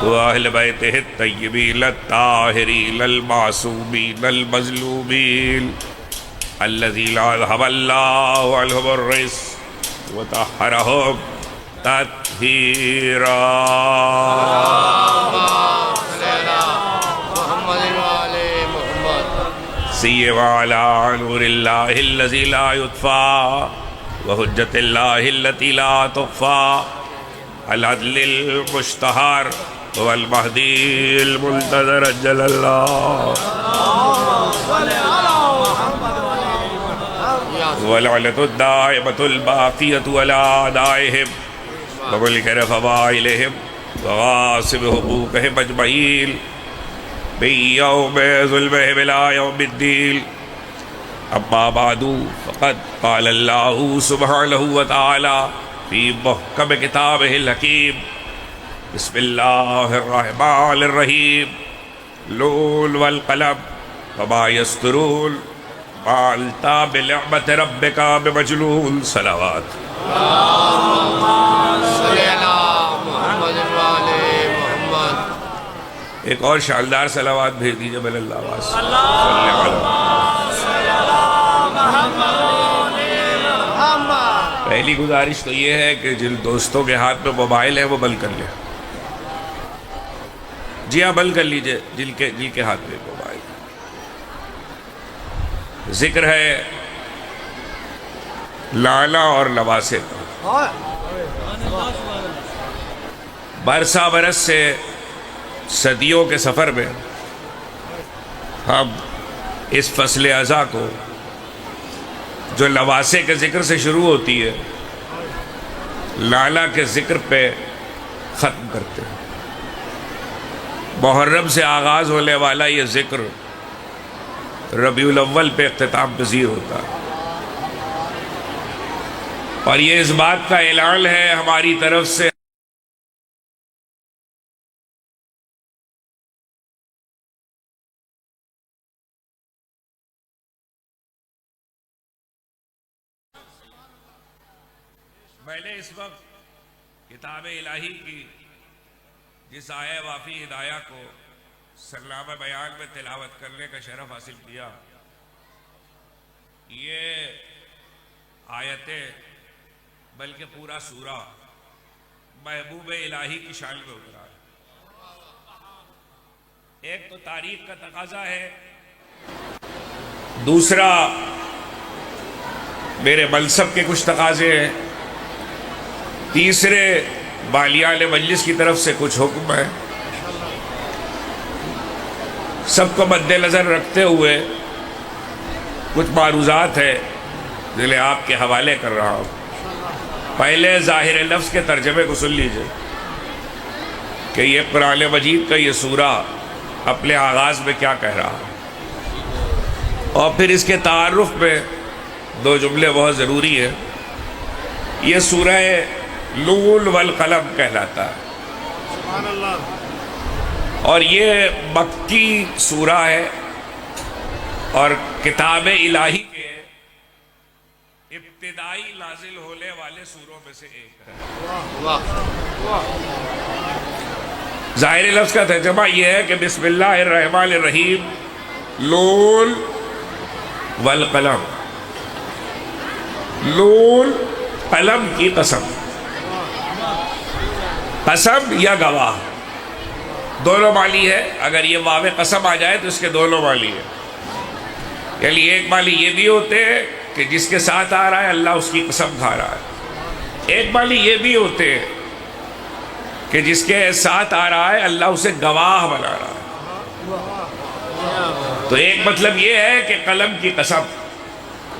وأهل بيته الطيبين الطاهرين المعصومين المظلومين الذين أذهب الله عنهم الرجس وطهرهم تطهيرا. سيما على نور الله الذي لا يطفى وحجة الله التي لا تخفى العدل المشتهر هو المهدي المنتظر أجل الله والعلة الدائمة الباقية على أعدائهم وملك فضائلهم وغاصب حقوقهم أجمعين من يوم ظلمهم إلى يوم الدين. أما بعد فقد قال الله سبحانه وتعالى في محكم كتابه الحكيم بسم الله الرحمن الرحيم نون والقلم وما يسطرون ما أنت بنعمة ربك بمجنون. صلوات. ایک اور شاندار صلوات بھیج دیجئے بل اللہ پہلی گزارش تو یہ ہے کہ جن دوستوں کے ہاتھ میں موبائل ہے وہ بند کر لیں. جی ہاں بند کر لیجئے جن کے ہاتھ میں موبائل. ذکر ہے لالا اور لواسے کا. برسا برس سے صدیوں کے سفر میں ہم اس فصل ازاں کو جو لواسے کے ذکر سے شروع ہوتی ہے لالا کے ذکر پہ ختم کرتے ہیں. محرم سے آغاز ہونے والا یہ ذکر ربیع الاول پہ اختتام پذیر ہوتا ہے اور یہ اس بات کا اعلان ہے ہماری طرف سے میں نے اس وقت کتاب الہی کی جس آیہ وافی ہدایہ کو سرنامہ بیان میں تلاوت کرنے کا شرف حاصل کیا. یہ آیتیں بلکہ پورا سورہ محبوب الہی کی شان میں اترا ہے. ایک تو تاریخ کا تقاضا ہے, دوسرا میرے منصب کے کچھ تقاضے ہیں, تیسرے بالیان مجلس کی طرف سے کچھ حکم ہے. سب کو مد نظر رکھتے ہوئے کچھ معروضات ہے جنہیں آپ کے حوالے کر رہا ہوں. پہلے ظاہر لفظ کے ترجمے کو سن لیجئے کہ یہ قرآن مجید کا یہ سورہ اپنے آغاز میں کیا کہہ رہا ہے, اور پھر اس کے تعارف میں دو جملے بہت ضروری ہیں. یہ سورہ نون والقلم کہلاتا ہے اور یہ مکی سورہ ہے اور کتاب الہی کے ابتدائی نازل ہونے والے سوروں میں سے ایک ہے. ظاہر لفظ کا ترجمہ یہ ہے کہ بسم اللہ الرحمن الرحیم نون والقلم. نون قلم کی قسم, قسم یا گواہ دونوں معنی ہے. اگر یہ واو قسم آ جائے تو اس کے دونوں معنی ہے. یعنی ایک معنی یہ بھی ہوتے ہیں کہ جس کے ساتھ آ رہا ہے اللہ اس کی قسم کھا رہا ہے, ایک معنی یہ بھی ہوتے ہیں کہ جس کے ساتھ آ رہا ہے اللہ اسے گواہ بنا رہا ہے. تو ایک مطلب یہ ہے کہ قلم کی قسم,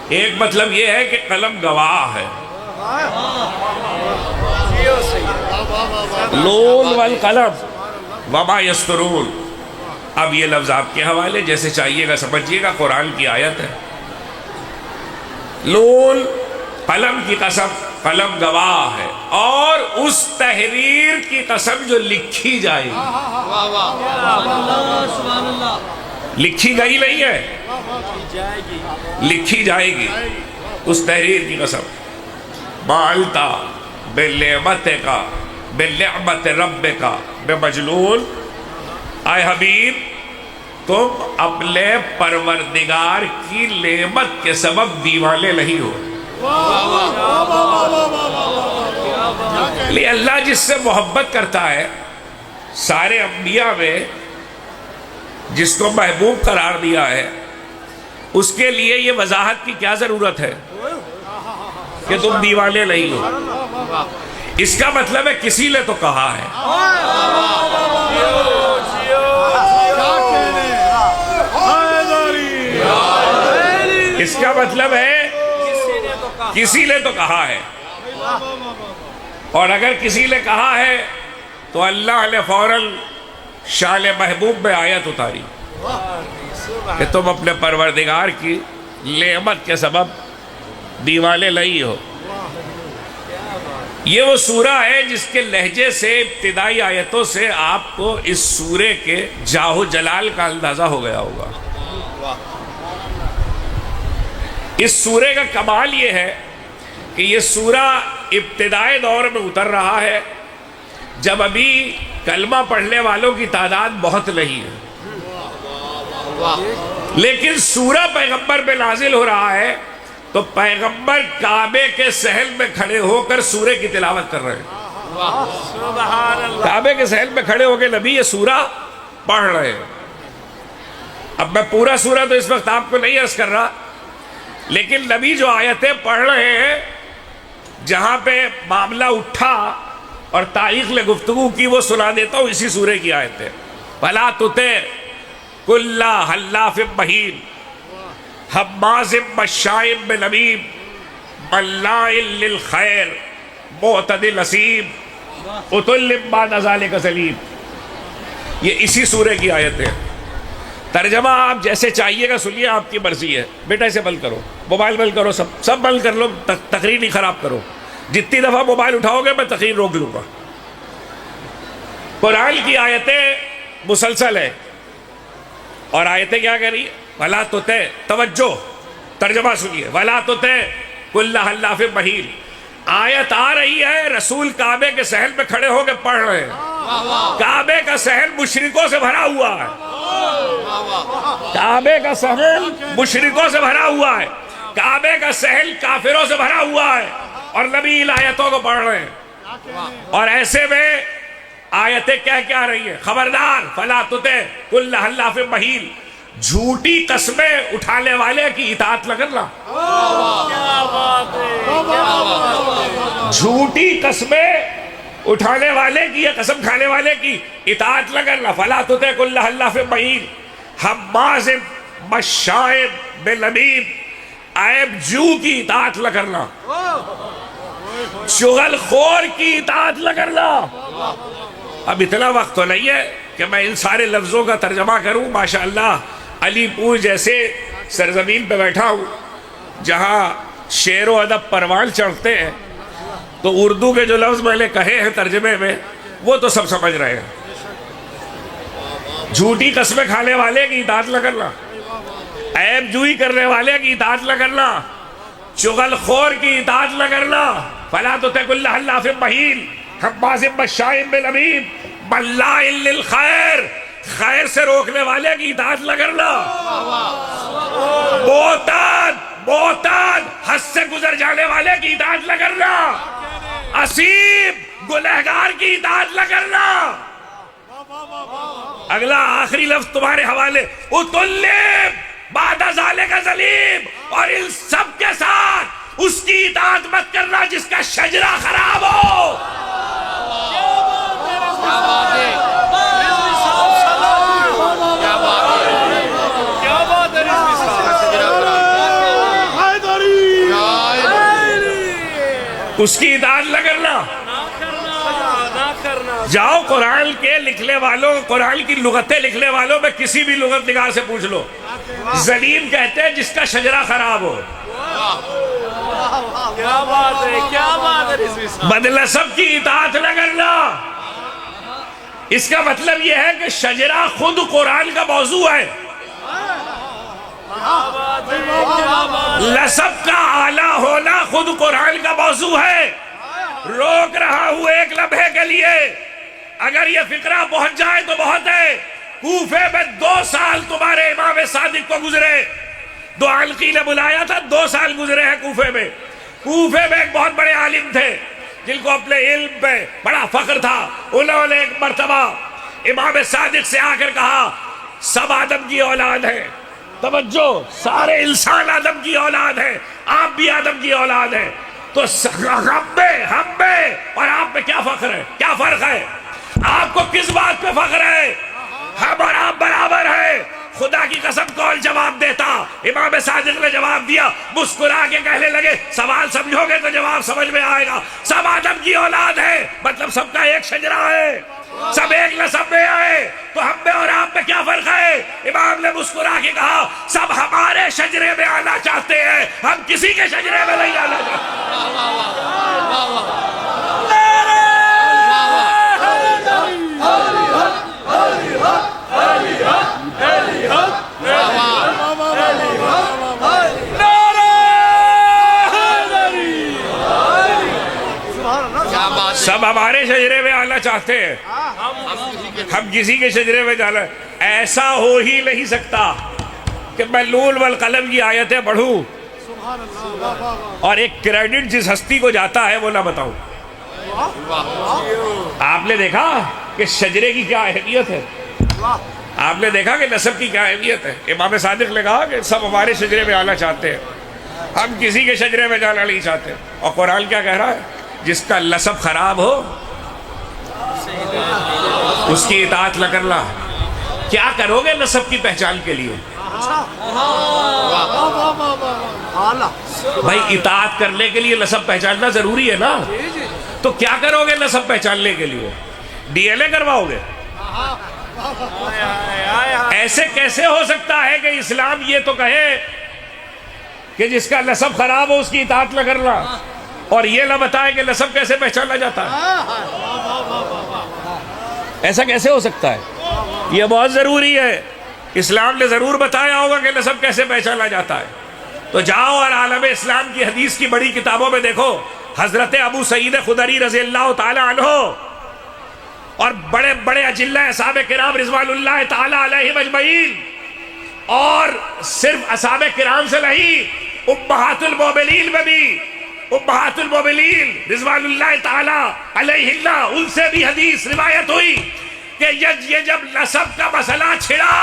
ایک مطلب یہ ہے کہ قلم گواہ ہے. نون والقلم وما یسطرون. اب یہ لفظ آپ کے حوالے, جیسے چاہیے گا سمجھیے گا, قرآن کی آیت ہے. نون قلم کی قسم, قلم گواہ ہے, اور اس تحریر کی قسم جو لکھی جائے گی. لکھی گئی نہیں ہے, لکھی جائے گی اس تحریر کی قسم. ما انت بنعمتک بنعمت ربک بمجنون، اے حبیب تم اپنے پروردگار کی نعمت کے سبب دیوانے نہیں ہو۔ اللہ جس سے محبت کرتا ہے سارے انبیاء میں جس کو محبوب قرار دیا ہے، اس کے لیے یہ وضاحت کی کیا ضرورت ہے کہ تم دیوانے نہیں ہو؟ اس کا مطلب ہے کسی نے تو کہا ہے۔ اس کا مطلب ہے کسی نے تو کہا ہے، اور اگر کسی نے کہا ہے تو اللہ نے فوراً شان محبوب میں آیت اتاری کہ تم اپنے پروردگار کی نعمت کے سبب دیوانے نہیں ہو۔ یہ وہ سورہ ہے جس کے لہجے سے ابتدائی آیتوں سے آپ کو اس سورے کے جاہ و جلال کا اندازہ ہو گیا ہوگا۔ اس سورے کا کمال یہ ہے کہ یہ سورہ ابتدائی دور میں اتر رہا ہے جب ابھی کلمہ پڑھنے والوں کی تعداد بہت نہیں ہے، لیکن سورہ پیغمبر پہ نازل ہو رہا ہے تو پیغمبر کعبے کے صحن میں کھڑے ہو کر سورے کی تلاوت کر رہے ہیں۔ کعبے کے صحن میں کھڑے ہو کے نبی یہ سورہ پڑھ رہے ہیں۔ اب میں پورا سورہ تو اس وقت آپ کو نہیں عرض کر رہا، لیکن نبی جو آیتیں پڑھ رہے ہیں جہاں پہ معاملہ اٹھا اور تاریخ نے گفتگو کی وہ سنا دیتا ہوں اسی سورے کی آیتیں۔ فَلَا تُطِعْ كُلَّ حَلَّافٍ مَّهِينٍ حَمَّازٍ مَّشَّاءٍ بِنَمِيمٍ مَّنَّاعٍ لِّلْخَيْرِ مُعْتَدٍ أَثِيمٍ عُتُلٍّ بَعْدَ ذَلِكَ زَنِيمٍ۔ یہ اسی سورے کی آیتیں۔ ترجمہ آپ جیسے چاہیے گا سنیے، آپ کی مرضی ہے۔ بیٹا اسے بند کرو، موبائل بند کرو، سب بند کر لو، تقریر نہیں خراب کرو۔ جتنی دفعہ موبائل اٹھاؤ گے میں تقریر روک لوں گا۔ قرآن کی آیتیں مسلسل ہے، اور آیتیں کیا کہہ رہی ہے؟ وَلَا تُطِعْ، توجہ، ترجمہ سنیے، وَلَا تُطِعْ كُلَّ حَلَّافٍ مَّهِينٍ۔ آیت آ رہی ہے، رسول کعبے کے صحن میں کھڑے ہو کے پڑھ رہے ہیں۔ کعبے کا صحن مشرکوں سے بھرا ہوا ہے، کعبے کا صحن مشرکوں سے بھرا ہوا ہے، کعبے کا صحن کافروں سے بھرا ہوا ہے، اور نبی ان آیتوں کو پڑھ رہے ہیں۔ اور ایسے میں آیتیں کیا رہی ہیں؟ خبردار فَلَا تُطِعْ كُلَّ حَلَّافٍ مَّهِينٍ، جھوٹی قسمیں اٹھانے والے کی اطاعت نہ کرنا۔ جھوٹی قسمیں اٹھانے والے کی یا قسم کھانے والے کی اطاعت نہ کرنا۔ فَلَا تُطِعْ كُلَّ حَلَّافٍ مَّهِينٍ حَمَّازٍ مَّشَّاءٍ بِنَمِيمٍ، عیب جو کی اطاعت نہ کرنا، چغل خور کی اطاعت نہ کرنا۔ اب اتنا وقت تو نہیں ہے کہ میں ان سارے لفظوں کا ترجمہ کروں۔ ماشاءاللہ علی پور جیسے سرزمین پہ بیٹھا ہوں جہاں شعر و ادب پروان چڑھتے ہیں، تو اردو کے جو لفظ میں نے کہے ہیں ترجمے میں وہ تو سب سمجھ رہے ہیں۔ جھوٹی قسمیں کھانے والے کی اطاعت نہ کرنا، عیب جوئی کرنے والے کی اطاعت نہ کرنا، چغل خور کی اطاعت نہ کرنا۔ فَلَا تُطِعْ كُلَّ حَلَّافٍ مَّهِينٍ حَمَّازٍ مَّشَّاءٍ بِنَمِيمٍ مَّنَّاعٍ لِّلْخَيْرِ، خیر سے روکنے والے کی اطاعت نہ کرنا، بہتان حد سے گزر جانے والے کی اطاعت نہ کرنا، اسیم گنہگار کی اطاعت نہ کرنا۔ اگلا آخری لفظ تمہارے حوالے، عُتُلٍّ بَعْدَ ذَلِكَ زَنِيمٍ، اور ان سب کے ساتھ اس کی اطاعت مت کرنا جس کا شجرہ خراب ہو۔ اس کی اطاعت نہ کرنا۔ جاؤ قرآن کے لکھنے والوں، قرآن کی لغتیں لکھنے والوں میں کسی بھی لغت نگار سے پوچھ لو، زلیم کہتے ہیں جس کا شجرہ خراب ہو۔ کیا بات ہے، کیا بات ہے۔ بدنسب کی اطاعت نہ کرنا، اس کا مطلب یہ ہے کہ شجرہ خود قرآن کا موضوع ہے۔ نسب کا اعلیٰ ہونا خود قرآن کا موضوع ہے۔ روک رہا ہوں ایک لمحے کے لیے، اگر یہ فقرہ پہنچ جائے تو بہت ہے۔ کوفے میں 2 سال تمہارے امام صادق کو گزرے، دعالقی نے بلایا تھا، 2 سال گزرے ہیں کوفے میں۔ کوفے میں ایک بہت بڑے عالم تھے جن کو اپنے علم پہ بڑا فخر تھا، انہوں نے ایک مرتبہ امام صادق سے آ کر کہا سب آدم کی اولاد ہے، توجہ، سارے انسان آدم کی اولاد ہے، آپ بھی آدم کی اولاد ہے، تو ہم میں اور آپ میں کیا فخر ہے، کیا فرق ہے؟ آپ کو کس بات پہ فخر ہے؟ ہم اور آپ برابر ہیں۔ خدا کی قسم کون جواب دیتا؟ امام صادق نے جواب دیا، مسکرا کے کہنے لگے سوال سمجھو گے تو جواب سمجھ میں آئے گا۔ سب آدم کی اولاد ہے، مطلب سب کا ایک شجرہ ہے، سب ایک نسب میں آئے، تو ہم میں اور آپ میں کیا فرق ہے؟ امام نے مسکرا کے کہا سب ہمارے شجرے میں آنا چاہتے ہیں، ہم کسی کے شجرے میں نہیں آنا چاہتے۔ سب ہمارے شجرے میں آنا چاہتے ہیں، ہم کسی کے شجرے میں جانا۔ ایسا ہو ہی نہیں سکتا کہ میں نون والقلم کی آیتیں پڑھوں اور ایک کریڈٹ جس ہستی کو جاتا ہے وہ نہ بتاؤں۔ آپ نے دیکھا کہ شجرے کی کیا اہمیت ہے، آپ نے دیکھا کہ نسب کی کیا اہمیت ہے۔ امام صادق نے کہا کہ سب ہمارے شجرے میں آنا چاہتے ہیں، ہم کسی کے شجرے میں جانا نہیں چاہتے۔ اور قرآن کیا کہہ رہا ہے؟ جس کا نسب خراب ہو اس کی اطاعت نہ کرنا۔ کیا کرو گے نسب کی پہچان کے لیے؟ بھائی اطاعت کرنے کے لیے نسب پہچاننا ضروری ہے نا، تو کیا کرو گے نسب پہچاننے کے لیے؟ ڈی ایل اے کرواؤ گے؟ ایسے کیسے ہو سکتا ہے کہ اسلام یہ تو کہے کہ جس کا نسب خراب ہو اس کی اطاعت نہ کرنا، اور یہ نہ بتائے کہ نسب کیسے پہچانا جاتا ہے؟ ایسا کیسے ہو سکتا ہے؟ یہ بہت ضروری ہے، اسلام نے ضرور بتایا ہوگا کہ نسب کیسے پہچانا جاتا ہے۔ تو جاؤ اور عالم اسلام کی حدیث کی بڑی کتابوں میں دیکھو، حضرت ابو سعید خدری رضی اللہ تعالی عنہ اور بڑے بڑے اجلہ اصحاب کرام رضوان اللہ تعالی علیہم اجمعین، اور صرف اصحاب کرام سے نہیں، امہات المومنین میں بھی، امہات المومنین رضوان اللہ تعالی علیہن، ان سے بھی حدیث روایت ہوئی کہ یہ جب نسب کا مسئلہ چھڑا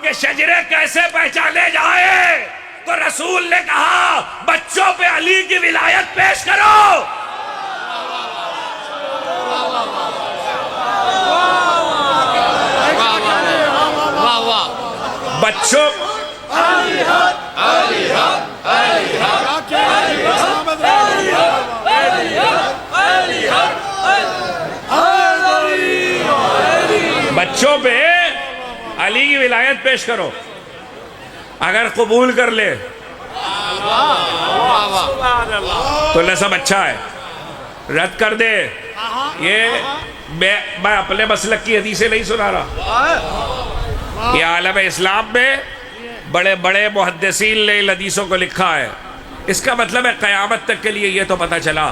کہ شجرے کیسے پہچانے جائے، تو رسول نے کہا بچوں پہ علی کی ولایت پیش کرو۔ بچوں بچوں پہ علی کی ولایت پیش کرو، اگر قبول کر لے تو نسب اچھا ہے، رد کر دے، یہ میں اپنے مسلک کی حدیثیں نہیں سنا رہا، یہ عالم اسلام میں بڑے بڑے محدثین نے ان حدیثوں کو لکھا ہے۔ اس کا مطلب ہے قیامت تک کے لیے یہ تو پتہ چلا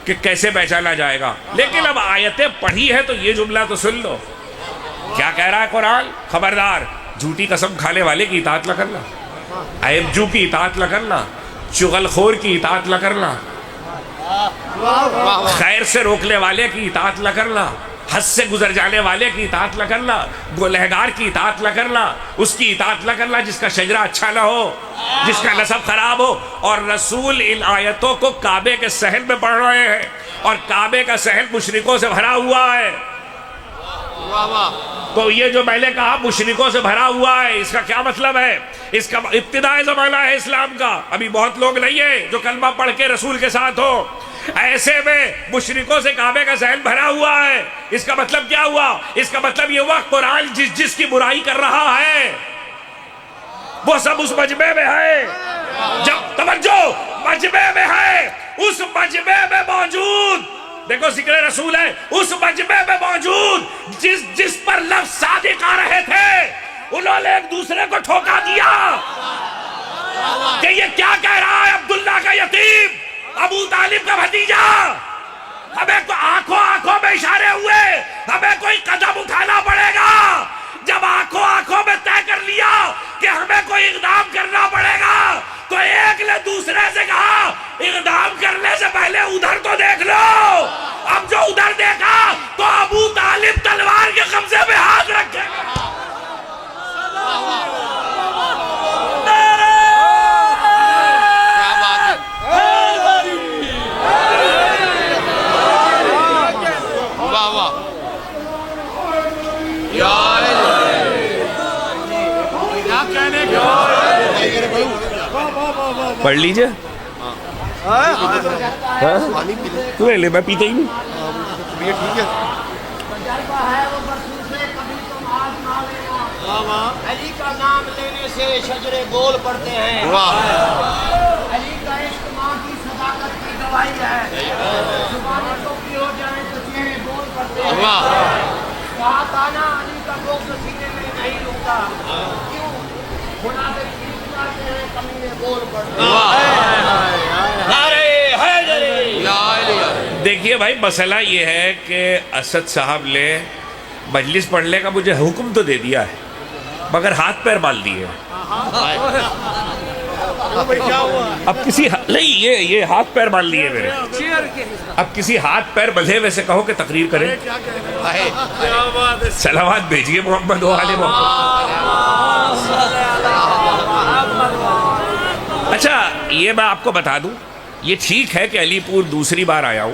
کہ کیسے پہچانا جائے گا۔ لیکن اب آیتیں پڑھی ہے تو یہ جملہ تو سن لو، کیا کہہ رہا ہے قرآن؟ خبردار جھوٹی قسم کھانے والے کی اطاعت نہ کرنا، عیب جو کی اطاعت نہ کرنا، چغل خور کی اطاعت نہ کرنا، خیر سے روکنے والے کی اطاعت نہ کرنا، حد سے گزر جانے والے کی اطاعت نہ کرنا، گنہگار کی اطاعت نہ کرنا، اس کی اطاعت نہ کرنا جس کا شجرہ اچھا نہ ہو، جس کا نسب خراب ہو۔ اور رسول ان آیتوں کو کعبے کے صحن میں پڑھ رہے ہیں، اور کعبے کا صحن مشرکوں سے بھرا ہوا ہے۔ تو یہ جو میں نے کہا مشرکوں سے بھرا ہوا ہے، اس کا کیا مطلب ہے؟ اس کا ابتدائی زمانہ ہے اسلام کا، ابھی بہت لوگ نہیں ہیں جو کلمہ پڑھ کے رسول کے ساتھ ہو، ایسے میں مشرکوں سے کعبے کا ذہن بھرا ہوا ہے۔ اس کا مطلب کیا ہوا؟ اس کا مطلب یہ ہوا قرآن جس کی برائی کر رہا ہے وہ سب اس مجمع میں ہے، جب توجہ مجمع میں ہے، اس مجمع میں موجود، دیکھو ذکر رسول ہے، اس مجمع میں موجود جس پر لفظ صادق آ رہے تھے، انہوں نے ایک دوسرے کو ٹھوکا دیا کہ یہ کیا کہہ رہا ہے عبداللہ کا یتیم، ابو طالب کا بھتیجا، ہمیں تو آنکھوں آنکھوں میں اشارے ہوئے ہمیں کوئی قدم اٹھانا پڑے گا. جب آنکھوں آنکھوں میں طے کر لیا کہ ہمیں کوئی اقدام کرنا پڑے گا تو ایک نے دوسرے سے کہا اقدام کرنے سے پہلے ادھر تو دیکھ لو. اب جو ادھر دیکھا تو ابو طالب تلوار کے قبضے میں ہاتھ رکھے. پڑھ لیجئے. لے لے میں پیتے ہی نہیں. علی کا نام لینے سے شجرے بول پڑتے ہیں. علی کا عشق ماں کی صداقت کی گواہی ہے. زبانیں چوکی ہو جائیں تو چہرے بول پڑتے ہیں. بات آنا علی کا بغض سینے میں نہیں رکتا. کیوں خدا سے چاہتے ہیں کمینے بول پڑتے ہیں. دیکھیے بھائی مسئلہ یہ ہے کہ اسد صاحب نے مجلس پڑھنے کا مجھے حکم تو دے دیا ہے مگر ہاتھ پیر بال دیے. اب کسی نہیں یہ ہاتھ پیر بال لیے میرے. اب کسی ہاتھ پیر بندھے ہوئے سے کہو کہ تقریر کریں. صلوات بھیجیے محمد و آل محمد. اچھا یہ میں آپ کو بتا دوں یہ ٹھیک ہے کہ علی پور دوسری بار آیا ہوں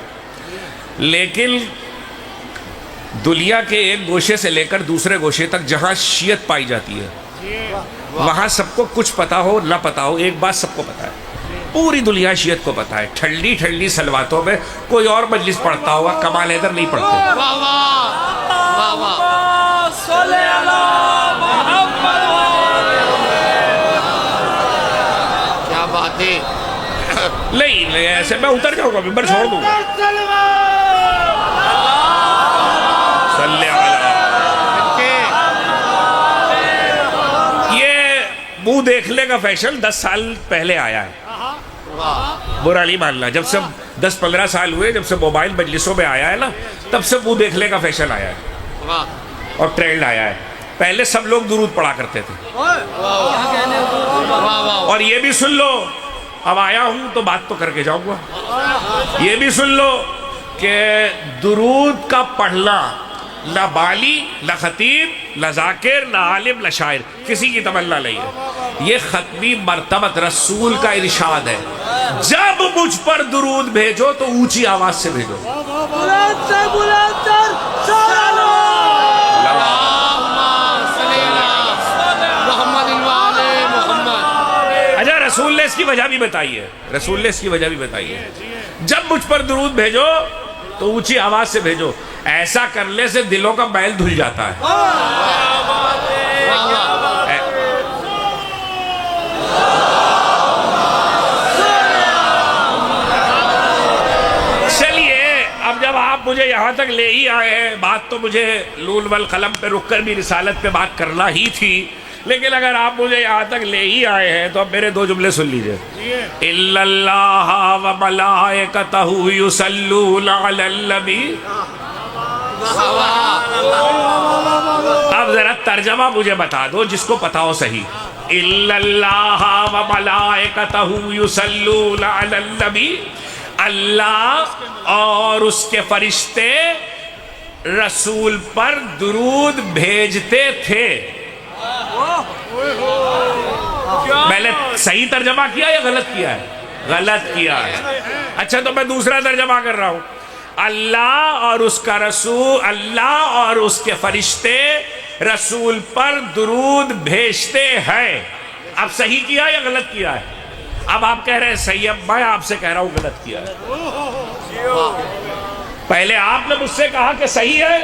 لیکن دنیا کے ایک گوشے سے لے کر دوسرے گوشے تک جہاں شیعت پائی جاتی ہے وہاں سب کو کچھ پتا ہو نہ پتا ہو ایک بات سب کو پتا ہے. پوری دنیا شیعت کو پتا ہے. ٹھنڈی ٹھنڈی سلواتوں میں کوئی اور مجلس پڑھتا ہوگا کمال حیدر نہیں پڑھتے. کیا بات ہے. نہیں ایسے میں اتر جاؤں گا ممبر چھوڑ دوں گا. صلی یہ منہ دیکھنے کا فیشن 10 سال پہلے آیا ہے. برا نہیں ماننا. جب سے 10-15 سال ہوئے جب سے موبائل مجلسوں میں آیا ہے نا تب سے منہ دیکھنے کا فیشن آیا ہے اور ٹرینڈ آیا ہے. پہلے سب لوگ درود پڑھا کرتے تھے. اور یہ بھی سن لو اب آیا ہوں تو بات تو کر کے جاؤں گا. یہ بھی سن لو کہ درود کا پڑھنا نہ بالی نہ خطیب نہ ذاکر نہ عالم نہ شاعر کسی کی تمنا نہیں ہے. یہ ختمی مرتبت رسول کا ارشاد ہے. جب مجھ پر درود بھیجو تو اونچی آواز سے بھیجو. اچھا رسول نے اس کی وجہ بھی بتائی ہے. رسول نے اس کی وجہ بھی بتائی ہے. جب مجھ پر درود بھیجو تو اونچی آواز سے بھیجو. ایسا کرنے سے دلوں کا میل دھل جاتا ہے. چلیے اب جب آپ مجھے یہاں تک لے ہی آئے ہیں بات تو مجھے نون والقلم پہ رک کر بھی رسالت پہ بات کرنا ہی تھی لیکن اگر آپ مجھے یہاں تک لے ہی آئے ہیں تو اب میرے 2 جملے سن لیجئے. اِلَّا اللَّهَ وَمَلَائِكَتَهُ يُصَلُّونَ عَلَى النَّبِيِّ. اب ذرا ترجمہ مجھے بتا دو جس کو پتا ہو صحیح. اِلَّا اللَّهَ وَمَلَائِكَتَهُ يُصَلُّونَ عَلَى النَّبِيِّ. اللہ اور اس کے فرشتے رسول پر درود بھیجتے تھے. میں نے صحیح ترجمہ کیا یا غلط کیا ہے؟ غلط کیا ہے. اچھا تو میں دوسرا ترجمہ کر رہا ہوں. اللہ اور اس کا رسول اللہ اور اس کے فرشتے رسول پر درود بھیجتے ہیں. اب صحیح کیا یا غلط کیا ہے؟ اب آپ کہہ رہے ہیں صحیح. اب میں آپ سے کہہ رہا ہوں غلط کیا ہے. پہلے آپ نے مجھ سے کہا کہ صحیح ہے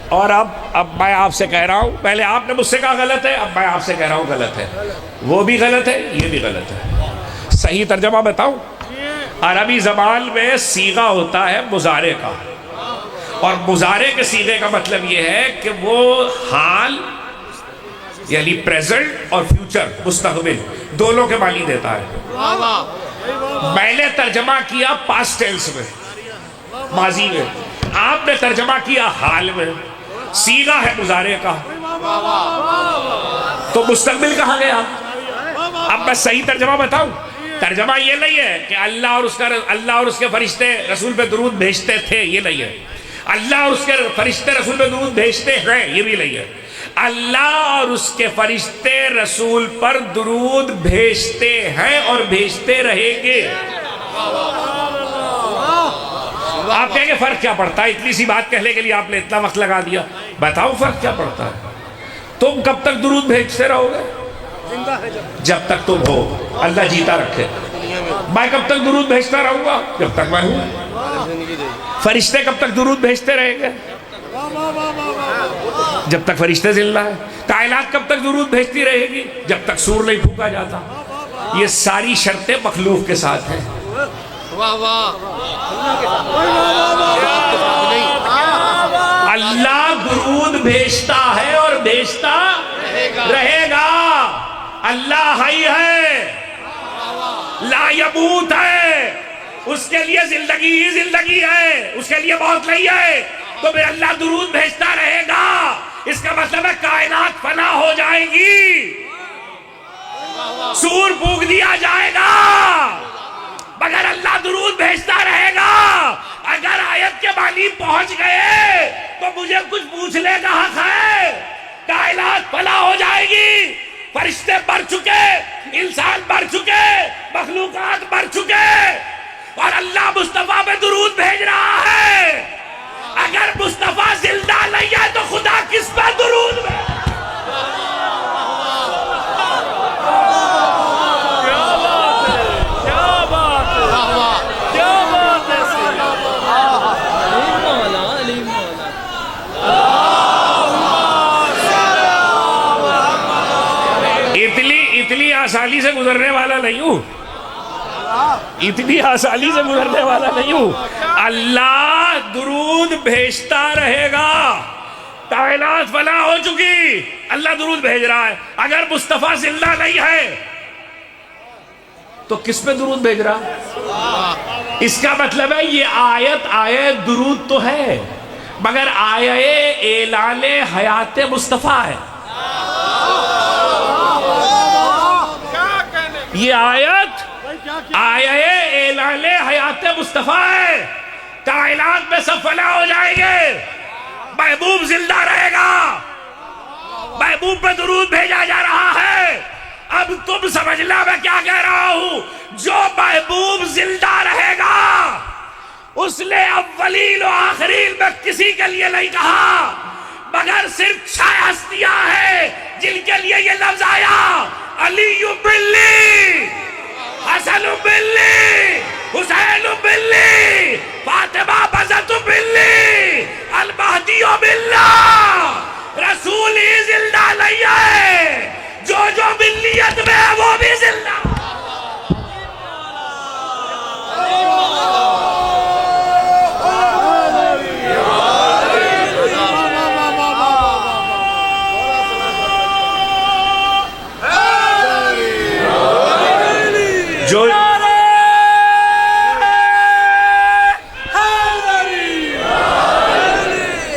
اور اب میں آپ سے کہہ رہا ہوں. پہلے آپ نے مجھ سے کہا غلط ہے اب میں آپ سے کہہ رہا ہوں غلط ہے. وہ بھی غلط ہے یہ بھی غلط ہے. صحیح ترجمہ بتاؤں. عربی زبان میں صیغہ ہوتا ہے مضارع کا اور مضارع کے صیغے کا مطلب یہ ہے کہ وہ حال یعنی پریزنٹ اور فیوچر مستقبل دونوں کے معنی دیتا ہے. میں نے ترجمہ کیا پاسٹ ٹینس میں ماضی میں، آپ نے ترجمہ کیا حال میں، سیغہ ہے مضارع کا، تو مستقبل کہاں گیا؟ اب میں صحیح ترجمہ بتاؤں، ترجمہ یہ نہیں ہے کہ اللہ اور اس کے فرشتے رسول پہ درود بھیجتے تھے، یہ نہیں ہے، اللہ اور اس کے فرشتے رسول پہ درود بھیجتے ہیں، یہ بھی نہیں ہے، اللہ اور اس کے فرشتے رسول پر درود بھیجتے ہیں اور بھیجتے رہیں گے۔ آپ کہیں گے فرق کیا پڑتا ہے؟ اتنی سی بات کہنے کے لیے آپ نے اتنا وقت لگا دیا، بتاؤ فرق کیا پڑتا ہے؟ تم کب تک درود بھیجتے رہو گے؟ جب تک تم ہو، اللہ جیتا رکھے۔ میں کب تک درود بھیجتا رہوں گا؟ جب تک میں ہوں۔ فرشتے کب تک درود بھیجتے رہیں گے؟ جب تک فرشتے زندہ ہیں۔ کائنات کب تک درود بھیجتی رہے گی؟ جب تک سور نہیں پھونکا جاتا۔ یہ ساری شرطیں مخلوق کے ساتھ ہیں۔ اللہ درود بھیجتا ہے اور بھیجتا رہے گا۔ اللہ حی ہے، لا یموت ہے، اس کے لیے زندگی ہی زندگی ہے، اس کے لیے موت نہیں ہے، تو پھر اللہ درود بھیجتا رہے گا۔ اس کا مطلب ہے کائنات فنا ہو جائے گی، سور پھونک دیا جائے گا، مگر اللہ درود بھیجتا رہے گا۔ اگر آیت کے معنی پہنچ گئے تو مجھے کچھ پوچھنے کا حق ہے۔ کائنات فنا ہو جائے گی، فرشتے مر چکے، انسان مر چکے، مخلوقات مر چکے، اور اللہ مصطفیٰ پہ درود بھیج رہا ہے۔ اگر مصطفیٰ زندہ نہیں ہے تو خدا کس پہ درود بھیج؟ اتنی آسانی سے گزرنے والا نہیں ہوں، اتنی آسانی سے گزرنے والا نہیں ہوں۔ اللہ درود بھیجتا رہے گا۔ کائنات فنا ہو چکی، اللہ درود بھیج رہا ہے۔ اگر مصطفیٰ زندہ نہیں ہے تو کس پہ درود بھیج رہا؟ اس کا مطلب ہے یہ آیت درود تو ہے، مگر آیت اعلان حیات مصطفیٰ ہے۔ یہ آیت اعلان حیات مصطفیٰ ہے۔ کائنات میں سب فنا ہو جائیں گے، محبوب زندہ رہے گا، محبوب پہ درود بھیجا جا رہا ہے۔ اب تم سمجھنا میں کیا کہہ رہا ہوں۔ جو محبوب زندہ رہے گا اس نے اولین و آخرین میں کسی کے لیے نہیں کہا، مگر صرف 6 ہستیاں ہیں جن کے لیے یہ لفظ آیا۔ علی بلی، حسن بلی، حسین بلی، فاطمہ بزت بلی، المہدی باللہ۔ رسول ہی زندہ نہیں ہے، جو بلیت میں ہے وہ بھی زندہ۔ جو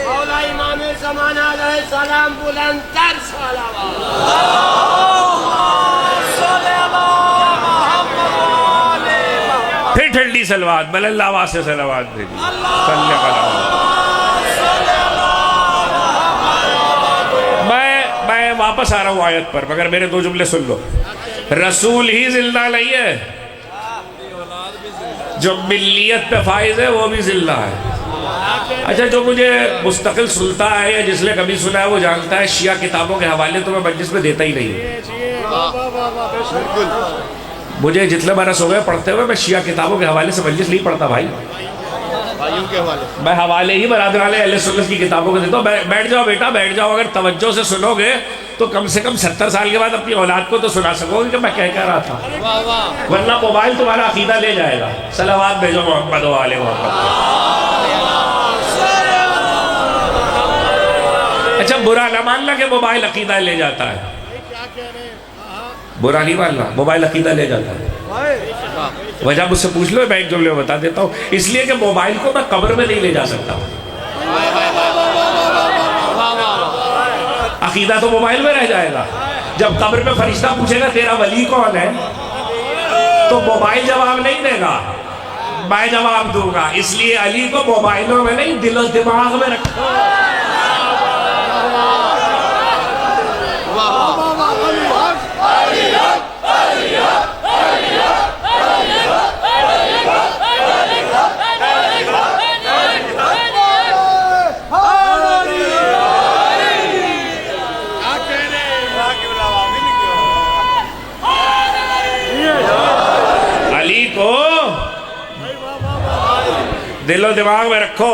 مولا امام زمانہ علیہ السلام بلند تر صلوات۔ پھر ٹھنڈی سلوات، بلند آواز سے سلوات بھیجی۔ صلی اللہ۔ میں واپس آ رہا ہوں آیت پر، مگر میرے 2 جملے سن لو۔ رسول ہی زندہ نہیں ہے، جو ملیت پہ فائز ہے وہ بھی زندہ ہے۔ اچھا، جو مجھے مستقل سنتا ہے یا جس نے کبھی سنا ہے وہ جانتا ہے شیعہ کتابوں کے حوالے تو میں مجلس میں دیتا ہی نہیں ہوں۔ مجھے جتنے برس ہو گئے پڑھتے ہوئے، میں شیعہ کتابوں کے حوالے سے مجلس نہیں پڑھتا بھائی، میں حوالے ہی برادران اہل سنت کی کتابوں کو دیتا ہوں۔ بیٹھ جاؤ بیٹا، بیٹھ جاؤ، اگر توجہ سے سنو گے تو کم سے کم 70 سال کے بعد اپنی اولاد کو تو سنا سکو گے کہ میں کہہ رہا تھا، ورنہ موبائل تمہارا عقیدہ لے جائے گا۔ صلوات بھیجو محمد و آل محمد۔ اچھا، برا نہ ماننا کہ موبائل عقیدہ لے جاتا ہے، برا نہیں ماننا، موبائل عقیدہ لے جاتا ہے۔ وجہ مجھ سے پوچھ لو، میں ایک جملے میں بتا دیتا ہوں. اس لیے کہ موبائل کو میں قبر میں نہیں لے جا سکتا. عقیدہ تو موبائل میں رہ جائے گا. جب قبر میں فرشتہ پوچھے گا تیرا ولی کون ہے، تو موبائل جواب نہیں دے گا، میں جواب دوں گا. اس لیے علی کو موبائلوں میں نہیں، دل و دماغ میں رکھو. علی کو دل و دماغ میں رکھو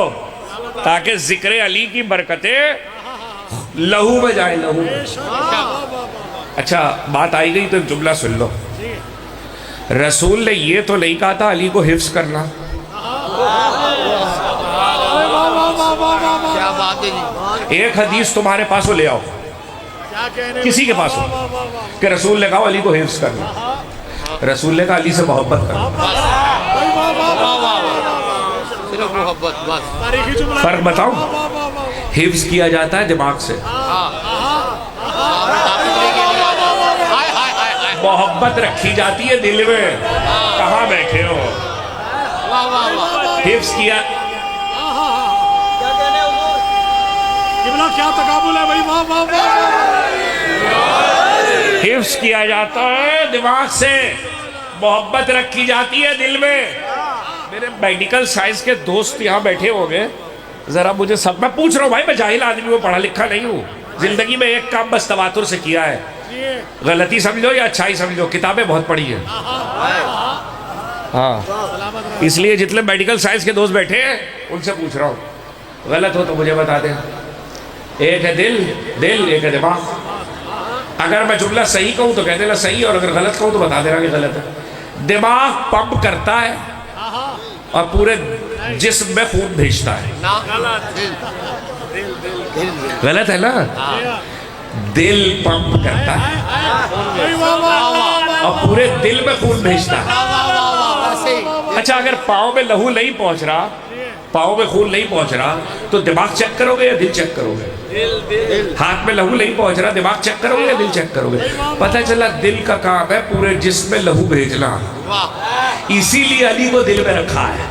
تاکہ ذکر علی کی برکتیں لہو میں جائیں، لہو میں. اچھا بات آئی گئی تو ایک جملہ سن لو. رسول نے یہ تو نہیں کہا تھا علی کو حفظ کرنا. ایک حدیث تمہارے پاس ہو، لے آؤ، کسی کے پاس ہو، کہ رسول نے کہا علی کو حفظ کرنا. رسول نے کہا علی سے محبت کرنا. فرق بتاؤں؟ حفظ کیا جاتا ہے دماغ سے، محبت رکھی جاتی ہے دل میں. کہاں بیٹھے ہو؟ حفظ کیا، کیا تقابل ہے بھائی. حفظ کیا جاتا ہے دماغ سے، محبت رکھی جاتی ہے دل میں. میرے میڈیکل سائنس کے دوست یہاں بیٹھے ہوں گے، ذرا مجھے سب، میں پوچھ رہا ہوں بھائی، میں جاہل آدمی ہوں، پڑھا لکھا نہیں ہوں. زندگی میں ایک کام بس تواتر سے کیا ہے، غلطی سمجھو یا اچھائی سمجھو، کتابیں بہت پڑھی ہیں. ہاں اس لیے جتنے میڈیکل سائنس کے دوست بیٹھے ہیں ان سے پوچھ رہا ہوں، غلط ہو تو مجھے بتا دیں. ایک ہے دل، ایک ہے دماغ. اگر میں جملہ صحیح کہوں تو کہہ دینا صحیح، اور اگر غلط کہوں تو بتا دینا کہ غلط ہے. دماغ پمپ کرتا ہے اور پورے جسم میں خون بھیجتا ہے. غلط ہے نا؟ دل پمپ کرتا ہے اور پورے دل میں خون بھیجتا ہے. اچھا اگر پاؤں میں لہو نہیں پہنچ رہا، پاؤں میں خون نہیں پہنچ رہا، تو دماغ چیک کرو گے یا دل چیک کرو گے؟ ہاتھ میں لہو نہیں پہنچ رہا، دماغ چیک کرو گے یا دل چیک کرو گے؟ پتہ چلا دل کا کام ہے پورے جسم میں لہو بھیجنا. اسی لیے علی کو دل میں رکھا ہے.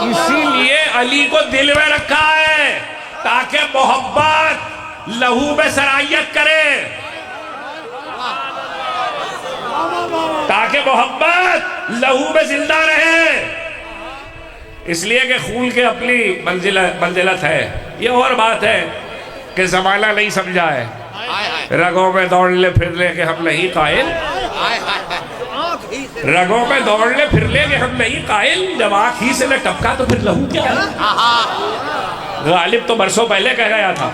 اسی لیے علی کو دل میں رکھا ہے تاکہ محبت لہو میں سرائیت کرے، تاکہ محبت لہو میں زندہ رہے. اس لیے کہ خون کے اپنی منزلت ہے. یہ اور بات ہے کہ زمانہ نہیں سمجھا ہے. رگوں میں دوڑ لے پھر لے کہ ہم نہیں قائل، رگوں میں دوڑ لے پھر لے کہ ہم نہیں قائل. جب آنکھ ہی سے نہ ٹپکا تو پھر لہو کیا ہے؟ غالب تو برسوں پہلے کہہ گیا تھا.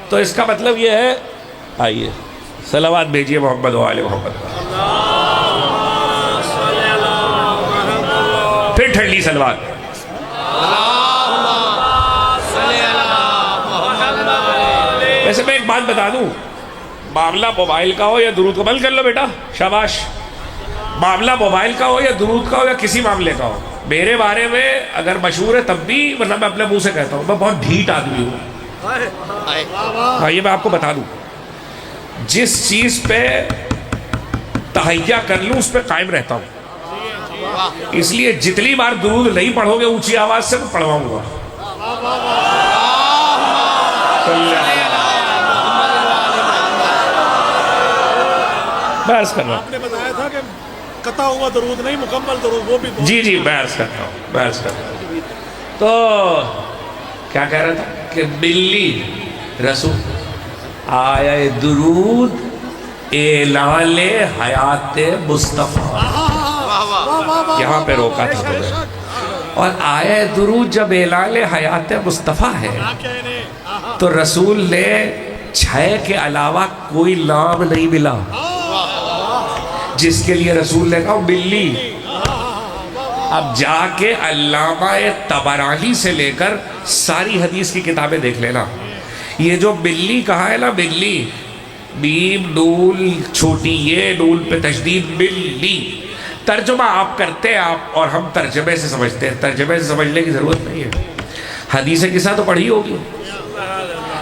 تو اس کا مطلب یہ ہے، آئیے صلوات بھیجیے محمد و آل محمد. پھر ٹھنڈی صلوات. ویسے میں ایک بات بتا دوں، معاملہ موبائل کا ہو یا درود کا، بند کر لو بیٹا، شاباش. معاملہ موبائل کا ہو یا درود کا ہو یا کسی معاملے کا ہو، میرے بارے میں اگر مشہور ہے تب بھی، ورنہ میں اپنے منہ سے کہتا ہوں میں بہت ڈھیٹ آدمی ہوں. ہاں یہ میں آپ کو بتا دوں، جس چیز پہ تہیہ کر لوں اس پہ قائم رہتا ہوں. اس لیے جتنی بار درود نہیں پڑھو گے اونچی آواز سے میں پڑھواؤں گا. بحث کر رہا ہوں. آپ نے بتایا تھا کہ قطع ہوا درود نہیں، مکمل درود، وہ بھی جی بحث کرتا ہوں، بحث کرتا ہوں. تو کیا کہہ رہا تھا کہ بلی رسول آیا درود اعلان حیات مصطفیٰ، یہاں پہ روکا تھا تمہیں. اور آیا درود جب اعلان حیات مصطفیٰ ہے تو رسول نے 6 کے علاوہ کوئی نام نہیں ملا جس کے لیے رسول نے کہا بلی. اب جا کے علامہ طبرانی سے لے کر ساری حدیث کی کتابیں دیکھ لینا. یہ جو بلی کہا ہے نا، بلی، میم نون چھوٹی یہ نون پہ تشدید ملی. ترجمہ آپ کرتے ہیں آپ اور ہم ترجمے سے سمجھتے ہیں. ترجمے سے سمجھنے کی ضرورت نہیں ہے. حدیث قصہ تو پڑھی ہوگی.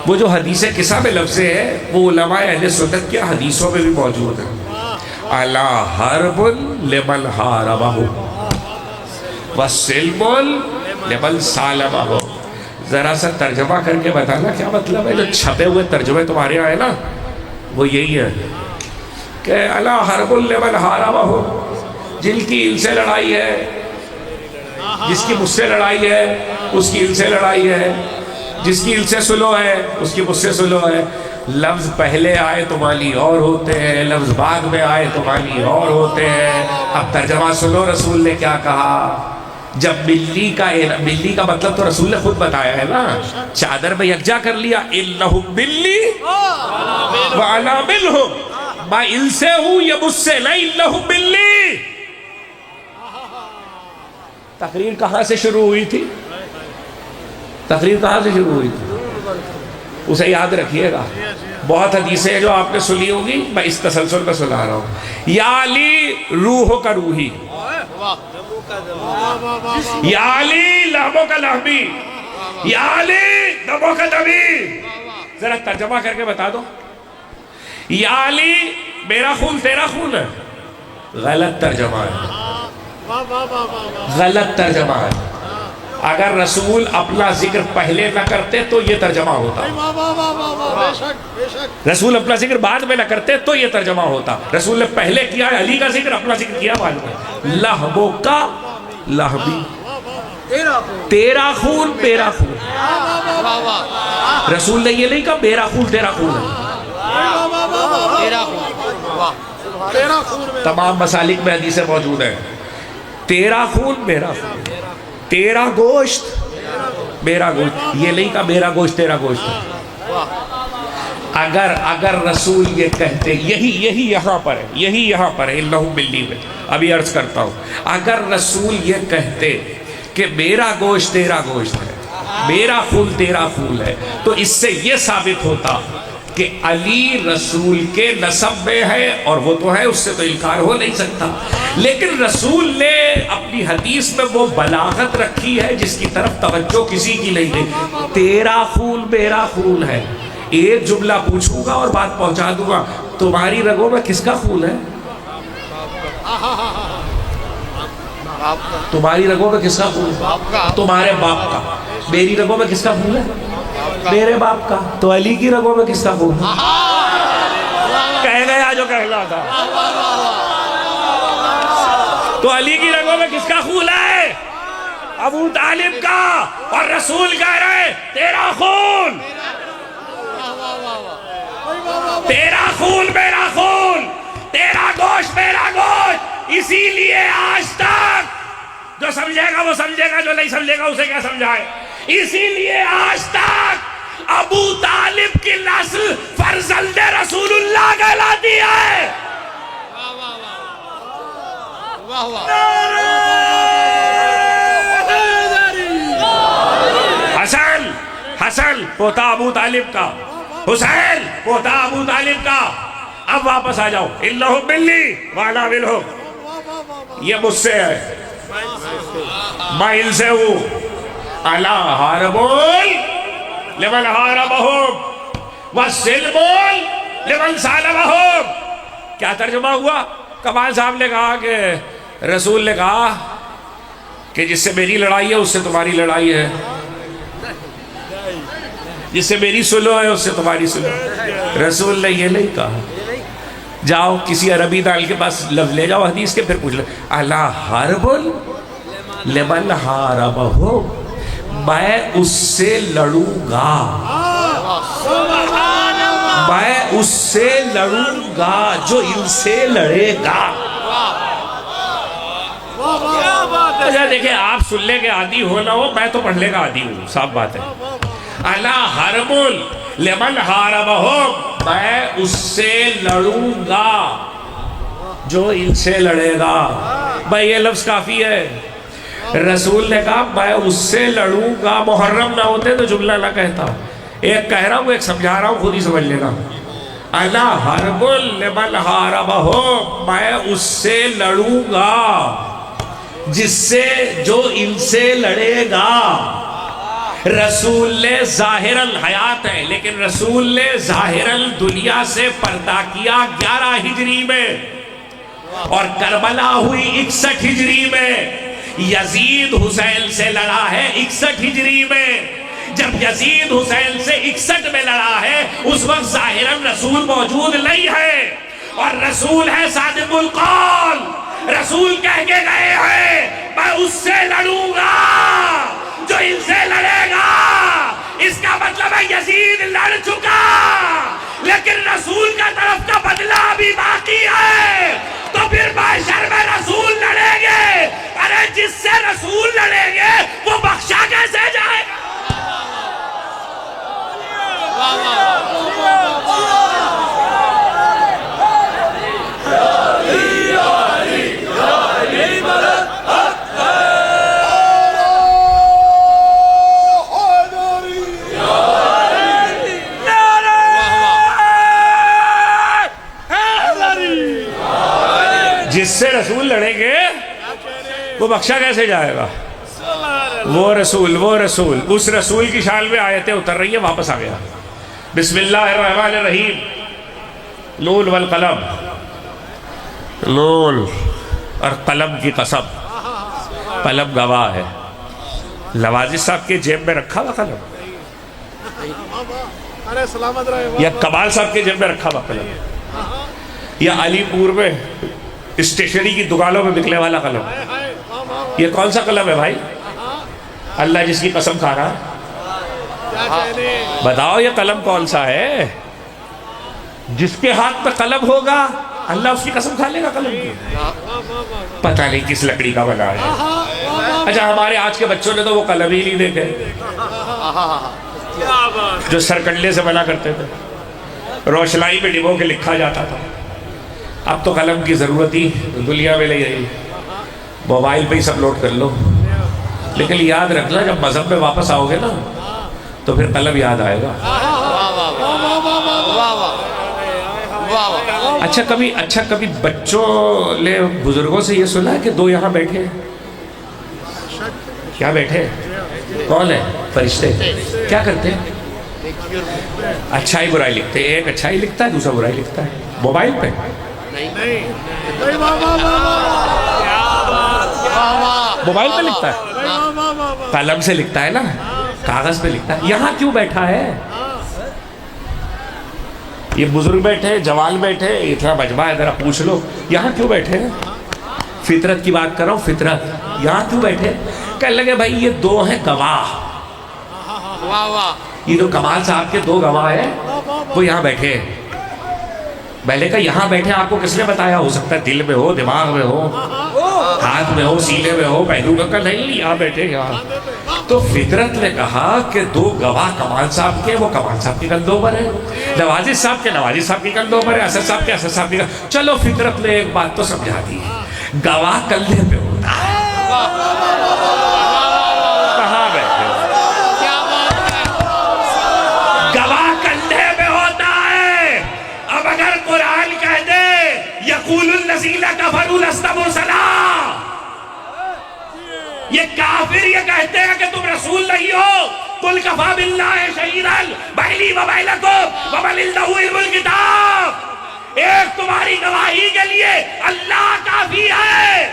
وہ جو حدیث قصہ میں لفظ ہے وہ علماء اہل سنت کیا حدیثوں میں بھی موجود ہے. الا حرب لمن حاربہ وسلم لمن سالمہ. ذرا سا ترجمہ کر کے بتانا کیا مطلب ہے. جو چھپے ہوئے ترجمے تمہارے یہاں ہے نا وہ یہی ہے کہ الا حرب لمن حاربہ، جن کی ان سے لڑائی ہے، جس کی مجھ سے لڑائی ہے اس کی ان سے لڑائی ہے، جس کی ان سے سلو ہے اس کی مجھ سے سلو ہے. لفظ پہلے آئے تو معنی اور ہوتے ہیں، لفظ بعد میں آئے تو معنی اور ہوتے ہیں. اب ترجمہ سنو رسول نے کیا کہا. جب ملی کا مطلب تو رسول نے خود بتایا ہے نا. چادر میں یکجا کر لیا، انہم ملی وانا منہم، میں ان سے ہوں یہ مجھ سے نہیں. انہم ملی. تقریر کہاں سے شروع ہوئی تھی؟ تقریر کہاں سے شروع ہوئی تھی؟ اسے یاد رکھیے گا. بہت حدیثیں جو آپ نے سنی ہوگی، میں اس تسلسل میں سنا رہا ہوں. یا علی روحو کا روحی، یا علی لہمو کا لہمی، یا علی دمو کا دمی. ذرا ترجمہ کر کے بتا دو. یا علی میرا خون تیرا خون ہے، غلط ترجمہ ہے. غلط ترجمہ ہے. اگر رسول اپنا ذکر پہلے نہ کرتے تو یہ ترجمہ ہوتا. رسول اپنا ذکر بعد میں نہ کرتے تو یہ ترجمہ ہوتا. رسول نے پہلے کیا ہے علی کا ذکر، اپنا ذکر کیا بعد میں. لہبو کا لہبی، تیرا خون میرا خون. رسول نے یہ نہیں کہا میرا خون تیرا خون ہے. تمام مسالک میں حدیثیں موجود ہیں. تیرا خون میرا خون، تیرا گوشت میرا گوشت. یہ نہیں کہا میرا گوشت تیرا گوشت ہے. اگر رسول یہ کہتے، یہی یہاں پر ہے، یہی یہاں پر ہے انہم ملی میں. ابھی عرض کرتا ہوں، اگر رسول یہ کہتے کہ میرا گوشت تیرا گوشت ہے، میرا خون تیرا خون ہے، تو اس سے یہ ثابت ہوتا کہ علی رسول کے نسب میں ہے، اور وہ تو ہے، اس سے تو انکار ہو نہیں سکتا. لیکن رسول نے اپنی حدیث میں وہ بلاغت رکھی ہے جس کی طرف توجہ کسی کی نہیں ہے. تیرا خون میرا خون ہے. ایک جملہ پوچھوں گا اور بات پہنچا دوں گا. تمہاری رگوں میں کس کا خون ہے؟ تمہاری رگوں میں کس کا خون ہے؟ تمہارے باپ کا. میری رگوں میں کس کا خون ہے؟ میرے باپ کا. تو علی کی رگوں میں کس کا خون ہے؟ کہہ گیا جو کہنا تھا. تو علی کی رگوں میں کس کا خون ہے؟ ابو طالب کا. اور رسول کہہ رہے تیرا خون، تیرا خون میرا خون، تیرا گوشت میرا گوشت. اسی لیے آج تک جو سمجھے گا وہ سمجھے گا، جو نہیں سمجھے گا اسے کیا سمجھائے. اسی لیے آج تک ابو طالب کی نسل فرزند رسول اللہ کہلاتی ہے. حسن پوتا ابو طالب کا، حسین پوتا ابو طالب کا. اب واپس آ جاؤ. انہم ملی وانا منہم، یہ مجھ سے ہے، میں ان سے ہوں. الا حرب لمن حاربہم وسلم لمن سالمہم. کیا ترجمہ ہوا؟ کمال صاحب نے کہا کہ رسول نے کہا کہ جس سے میری لڑائی ہے اس سے تمہاری لڑائی ہے، جس سے میری سلو ہے اس سے تمہاری سلو. رسول نے یہ نہیں کہا. جاؤ کسی عربی دال کے پاس لفظ لے جاؤ حدیث کے، پھر پوچھ لو الا حرب لمن حاربہم، میں اس سے لڑوں گا، میں اس سے لڑوں گا جو ان سے لڑے گا. دیکھیں آپ سننے کے عادی ہو نہ ہو، میں تو پڑھنے کا عادی ہوں، صاف بات ہے. الا حرب لمن حاربہم، میں اس سے لڑوں گا جو ان سے لڑے گا. بھائی یہ لفظ کافی ہے. رسول نے کہا میں اس سے لڑوں گا. محرم نہ ہوتے تو جملہ نہ کہتا. ایک کہہ رہا ہوں ایک سمجھا رہا ہوں، خود ہی سمجھ لینا. انا حرب لمن حاربہ، میں اس سے لڑوں گا جس سے جو ان سے لڑے گا۔ رسول نے ظاہر الحیات ہے، لیکن رسول نے ظاہر الدنیا سے پردہ کیا 11 ہجری میں، اور کربلا ہوئی 61 ہجری میں۔ یزید حسین سے لڑا ہے 61 ہجری میں۔ جب یزید حسین سے 61 میں لڑا ہے، اس وقت ظاہراً رسول موجود نہیں ہے، اور رسول ہے صادق القول۔ رسول کہہ کے گئے ہیں میں اس سے لڑوں گا جو ان سے لڑے گا۔ اس کا مطلب ہے یزید لڑ چکا، لیکن رسول کا طرف کا بدلہ بھی باقی ہے، تو پھر معاشر میں رسول لڑیں گے۔ ارے جس سے رسول لڑیں گے وہ بخشا کیسے جائے گا؟ جس سے رسول لڑیں گے وہ بخشا کیسے جائے گا؟ وہ رسول اس رسول کی شان میں آیتیں اتر رہی ہیں، واپس آ گیا۔ بسم اللہ الرحمن الرحیم، نون والقلم، نون اور قلم کی قسم، قلم گواہ ہے۔ لوازم صاحب کے جیب میں رکھا ہوا قلم، ارے سلامت رہے، یا کمال صاحب کے جیب میں رکھا ہوا قلم، یا علی پور میں اسٹیشنری کی دکانوں میں بکنے والا قلم، یہ کون سا قلم ہے بھائی؟ اللہ جس کی قسم کھا رہا، بتاؤ یہ قلم کون سا ہے؟ جس کے ہاتھ میں قلم ہوگا اللہ اس کی قسم کھا لے گا قلم کی۔ پتہ نہیں کس لکڑی کا بنا ہے۔ اچھا ہمارے آج کے بچوں نے تو وہ قلم ہی نہیں دیکھے جو سرکنڈے سے بنا کرتے تھے، روشنائی میں ڈبو کے لکھا جاتا تھا۔ اب تو قلم کی ضرورت ہی دنیا میں نہیں رہی، موبائل پہ ہی سب لوڈ کر لو۔ لیکن یاد رکھنا جب مذہب میں واپس آؤ گے نا تو پھر قلم یاد آئے گا۔ اچھا کبھی بچوں نے بزرگوں سے یہ سنا ہے کہ دو یہاں بیٹھے ہیں؟ کیا بیٹھے ہیں؟ کون ہے؟ فرشتے۔ کیا کرتے ہیں؟ اچھائی برائی لکھتے ہیں۔ ایک اچھائی لکھتا ہے، دوسرا برائی لکھتا ہے، موبائل پہ۔ موبائل پہ لکھتا ہے، قلم سے لکھتا ہے نا، کاغذ پہ لکھتا ہے۔ یہاں کیوں بیٹھا ہے؟ یہ بزرگ بیٹھے، جوان بیٹھے، اتنا مجمع ہے، ذرا پوچھ لو یہاں کیوں بیٹھے ہیں؟ فطرت کی بات کر رہا ہوں، فطرت۔ یہاں کیوں بیٹھے؟ کہنے لگے بھائی یہ دو ہیں گواہ، یہ جو کمال صاحب کے دو گواہ ہیں وہ یہاں بیٹھے ہیں۔ میں نے کہا یہاں بیٹھے آپ کو کس نے بتایا؟ ہو سکتا ہے دل میں ہو، دماغ میں ہو، ہاتھ میں ہو، سینے میں ہو، پہلو میں۔ کہا نہیں یہاں بیٹھے یہاں۔ تو فطرت نے کہا کہ دو گواہ کمال صاحب کے، وہ کمال صاحب کے کندھوں پر ہے، نوازش صاحب کے نوازش صاحب کے کندھوں پر ہے، اسد صاحب کے اسد صاحب کے۔ چلو فطرت نے ایک بات تو سمجھا دی، گواہ کندھے پہ ہوتا ہے۔ کہاں بیٹھے؟ گواہ کندھے پہ ہوتا ہے۔ اب اگر قرآن کہہ دے یقول الذین کفروا لست مرسلا، یہ کافر یہ کہتے ہیں کہ تم رسول نہیں ہو، قل کفی باللہ شہیدا بینی و بینکم ومن عنده علم الکتاب، ایک تمہاری گواہی کے لیے اللہ کافی ہے،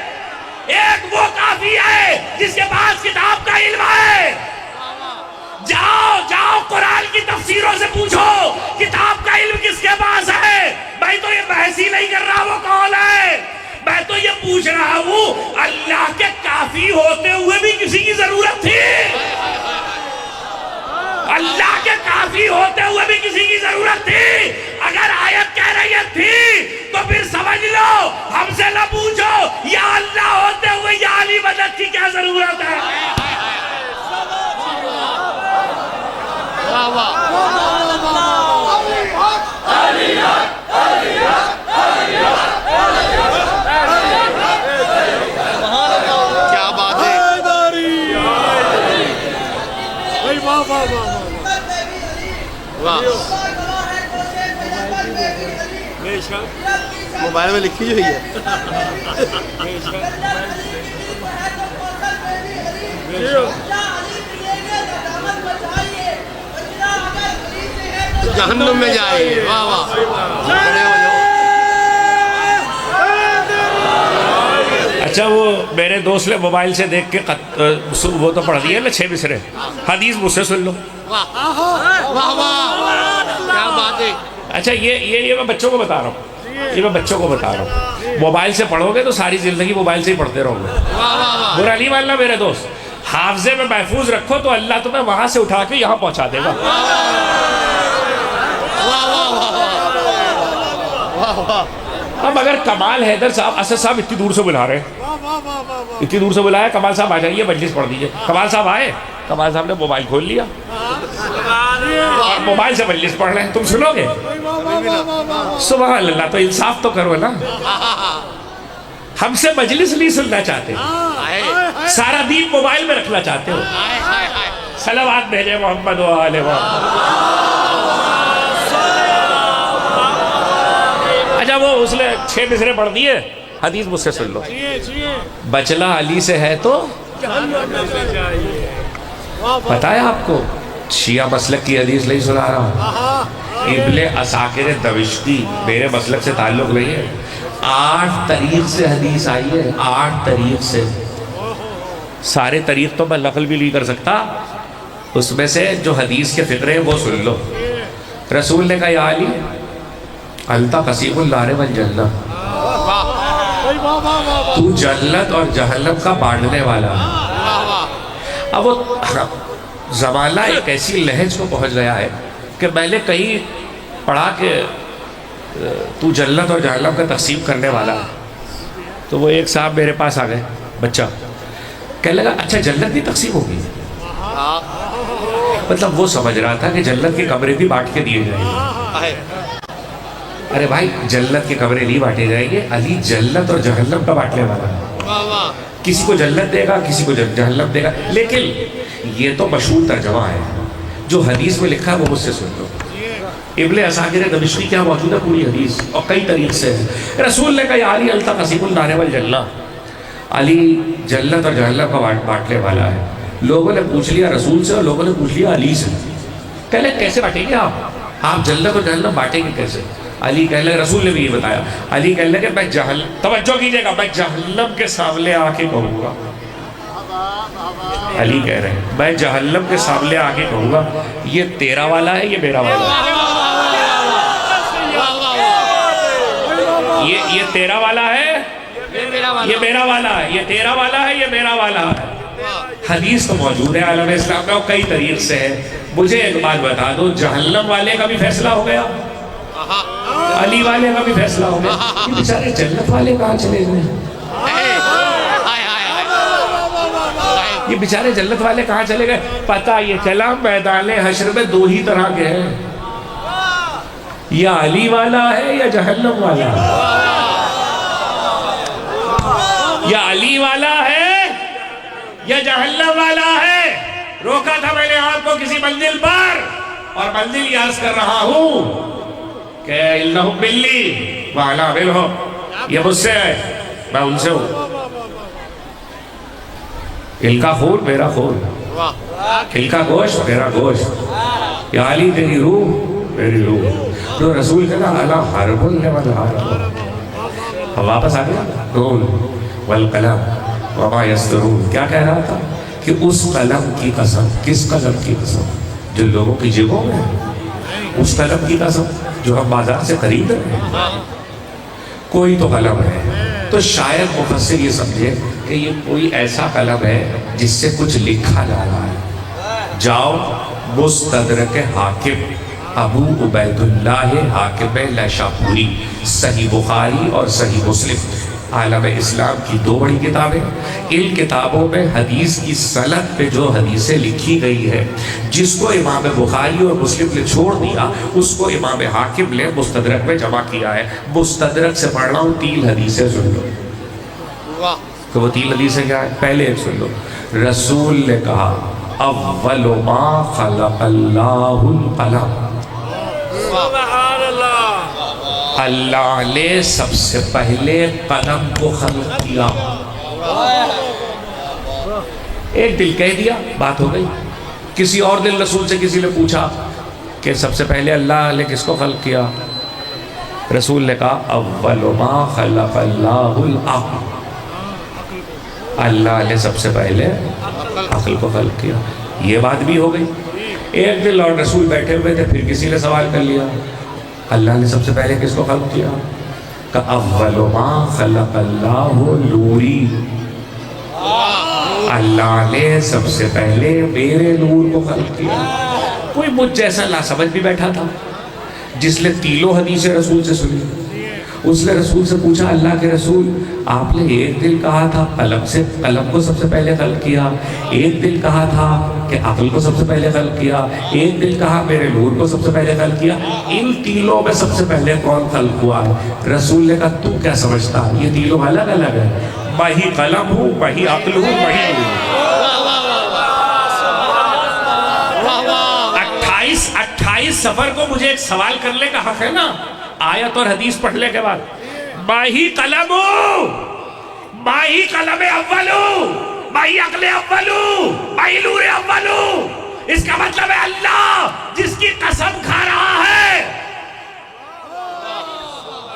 ایک وہ کافی ہے جس کے پاس کتاب کا علم ہے۔ جاؤ قرآن کی تفسیروں سے پوچھو کتاب کا علم کس کے پاس ہے۔ میں تو یہ بحث ہی نہیں کر رہا وہ کون ہے، میں تو یہ پوچھ رہا ہوں اللہ کے کافی ہوتے ہوئے بھی کسی کی ضرورت تھی؟ اللہ کے کافی ہوتے ہوئے بھی کسی کی ضرورت تھی؟ اگر آیت کہہ رہی تھی تو پھر سمجھ لو ہم سے نہ پوچھو یا اللہ ہوتے ہوئے یا علی مدد کی کیا ضرورت ہے۔ کیا بات ہے۔ موبائل میں لکھی ہوئی ہے. جہنم میں جائے. واہ واہ. اچھا وہ میرے دوست نے موبائل سے دیکھ کے وہ تو پڑھ دیا نا 6 مصرے. حدیث مجھ سے سن لو. واہ واہ واہ کیا بات ہے. اچھا یہ میں بچوں کو بتا رہا ہوں. یہ میں بچوں کو بتا رہا ہوں. موبائل سے پڑھو گے تو ساری زندگی موبائل سے ہی پڑھتے رہو گے. برا نہیں ماننا میرے دوست. حافظے میں محفوظ رکھو تو اللہ تمہیں وہاں سے اٹھا کے یہاں پہنچا دے گا. اب اگر کمال حیدر صاحب اسد صاحب اتنی دور سے بلا رہے ہیں, اتنی دور سے بلایا, کمال صاحب آ جائیے مجلس پڑھ دیجئے. کمال صاحب آئے, کمال صاحب نے موبائل کھول لیا اور موبائل سے مجلس پڑھ رہے ہیں. تم سنو گے؟ سبحان اللہ. تو انصاف تو کرو نا. ہم سے مجلس نہیں سننا چاہتے, سارا دین موبائل میں رکھنا چاہتے ہو. صلوات بھیجے محمد و آل محمد. اچھا وہ اس نے 6 مصرے پڑھ دیے. حدیث مجھ سے سن لو. بچلا علی سے ہے تو پتہ ہے آپ کو, شیعہ مسلک کی حدیث نہیں سنا رہا. ابن عساکر دمشقی میرے مسلک سے تعلق نہیں ہے. 8 طریق سے حدیث آئی ہے. 8 طریق سے. سارے طریق تو میں نقل بھی نہیں کر سکتا. اس میں سے جو حدیث کے فقرے ہیں وہ سن لو. رسول نے کہا یا علی انتا قسیم النار والجنہ, تو جنت اور جہنم کا بانٹنے والا. اب وہ زمانہ ایک ایسی لہج کو پہنچ گیا ہے کہ میں نے کہیں پڑھا کہ تو جنت اور جہنم کا تقسیم کرنے والا ہے. تو وہ ایک صاحب میرے پاس آ گئے, بچہ کہنے لگا اچھا جنت بھی تقسیم ہوگی. مطلب وہ سمجھ رہا تھا کہ جنت کے کمرے بھی بانٹ کے دیے جائیں گے. ارے بھائی جنت کے کمرے نہیں بانٹے جائیں گے, علی جنت اور جہنم کا بانٹنے والا ہے. کسی کو جنت دے گا, کسی کو جہنم دے گا. لیکن یہ تو مشہور ترجمہ ہے, جو حدیث میں لکھا ہے وہ مجھ سے سن لو. ابن عساکر دمشقی کیا موجود ہے پوری حدیث اور کئی طریق سے ہے. رسول نے کہا یا علی انت قسیم النار والجنہ, علی جنت اور جہنم کا بانٹنے والا ہے. لوگوں نے پوچھ لیا رسول سے اور لوگوں نے پوچھ لیا علی سے. کہلے کیسے بانٹیں گے آپ جنت اور جہنم بانٹیں گے کیسے؟ علی کہنے لگے, رسول نے بھی یہ بتایا. علی کہنے لگے میں توجہ کیجئے گا, میں جہنم کے سامنے آ کے کہوں گا. علی کہہ رہے ہیں میں جہنم کے سامنے آ کے کہوں گا یہ تیرا والا ہے یہ میرا والا ہے, یہ تیرا والا ہے یہ میرا والا ہے, یہ تیرا والا ہے یہ میرا والا ہے. حدیث تو موجود ہے عالم اسلام میں اور کئی طریق سے ہے. مجھے ایک بات بتا دو, جہنم والے کا بھی فیصلہ ہو گیا, علی والے کا بھی فیصلہ ہو گیا, یہ بیچارے جنت والے کہاں چلے گئے؟ یہ بیچارے جنت والے کہاں چلے گئے؟ پتہ یہ چلا میدان حشر میں 2 ہی طرح کے ہیں, یا علی والا ہے یا جہنم والا ہے. یا علی والا ہے یا جہنم والا ہے. روکا تھا میں نے آپ کو کسی منزل پر, اور منزل یہ عرض کر رہا ہوں کہ انہم ملی وانا منہم, یہ مجھ سے ہے میں ان سے ہوں. ان کا خون میرا خون, ان کا گوشت میرا گوشت. یا علی تیری روح میری روح. تو رسول کہنا الا حرب لمن حارب. واپس آ گیا نون والقلم وما یسطرون. کیا کہہ رہا تھا کہ اس قلم کی قسم. کس قلم کی قسم؟ جو لوگوں کی جیبوں میں, اس قلم کی قسم جو ہم بازار سے خرید رہے ہیں. کوئی تو قلم ہے, تو شاید مفسر یہ سمجھے کہ یہ کوئی ایسا قلم ہے جس سے کچھ لکھا جا رہا ہے. جاؤ مستدرک حاکم ابو عبید اللہ حاکم نیشابوری, صحیح بخاری اور صحیح مسلم عالم اسلام کی 2 بڑی کتابیں. ان کتابوں میں حدیث کی سند پہ جو حدیثیں لکھی گئی ہے, جس کو امام بخاری اور مسلم نے چھوڑ دیا اس کو امام حاکم نے مستدرک میں جمع کیا ہے. مستدرک سے پڑھ رہا ہوں 3 حدیثیں سن لو. کہ وہ 3 حدیثیں کیا ہے؟ پہلے ایک سن لو. رسول نے کہا اول ما خلق اللہ القلم. اللہ نے سب سے پہلے قلم کو خلق کیا. ایک دل کہہ دیا بات ہو گئی. کسی اور دل رسول سے کسی نے پوچھا کہ سب سے پہلے اللہ نے کس کو خلق کیا؟ رسول نے کہا اول ما خلق اللہ العقل. اللہ نے سب سے پہلے عقل کو خلق کیا. یہ بات بھی ہو گئی. ایک دل اور رسول بیٹھے ہوئے تھے, پھر کسی نے سوال کر لیا اللہ نے سب سے پہلے کس کو خلق کیا؟ کہ اول ما خلق اللہ نوری. اللہ نے سب سے پہلے میرے نور کو خلق کیا. کوئی مجھ جیسا ناسمجھ بھی بیٹھا تھا جس نے تینوں حدیث رسول سے سنی. اس نے رسول سے پوچھا اللہ کے رسول آپ نے ایک دل کہا تھا قلم کو سب سے پہلے خلق کیا, ایک دل کہا تھا کہ عقل کو سب سے پہلے خلق کیا, ایک دل کہا میرے نور کو سب سے پہلے خلق کیا, ان تینوں میں سب سے پہلے کون خلق ہوا ہے؟ رسول نے کہا تو کیا سمجھتا ہے یہ تینوں الگ الگ ہے؟ میں ہی قلم ہوں, میں ہی عقل ہوں, میں ہی نور ہوں. 28 سفر کو مجھے ایک سوال کرنے کا حق ہے نا آیت اور حدیث پڑھنے کے بعد. ماہی قلم ہوں, ماہی قلم اول ہوں, ماہی عقل اول ہوں, ماہی نور اول ہوں. اس کا مطلب ہے اللہ جس کی قسم کھا رہا ہے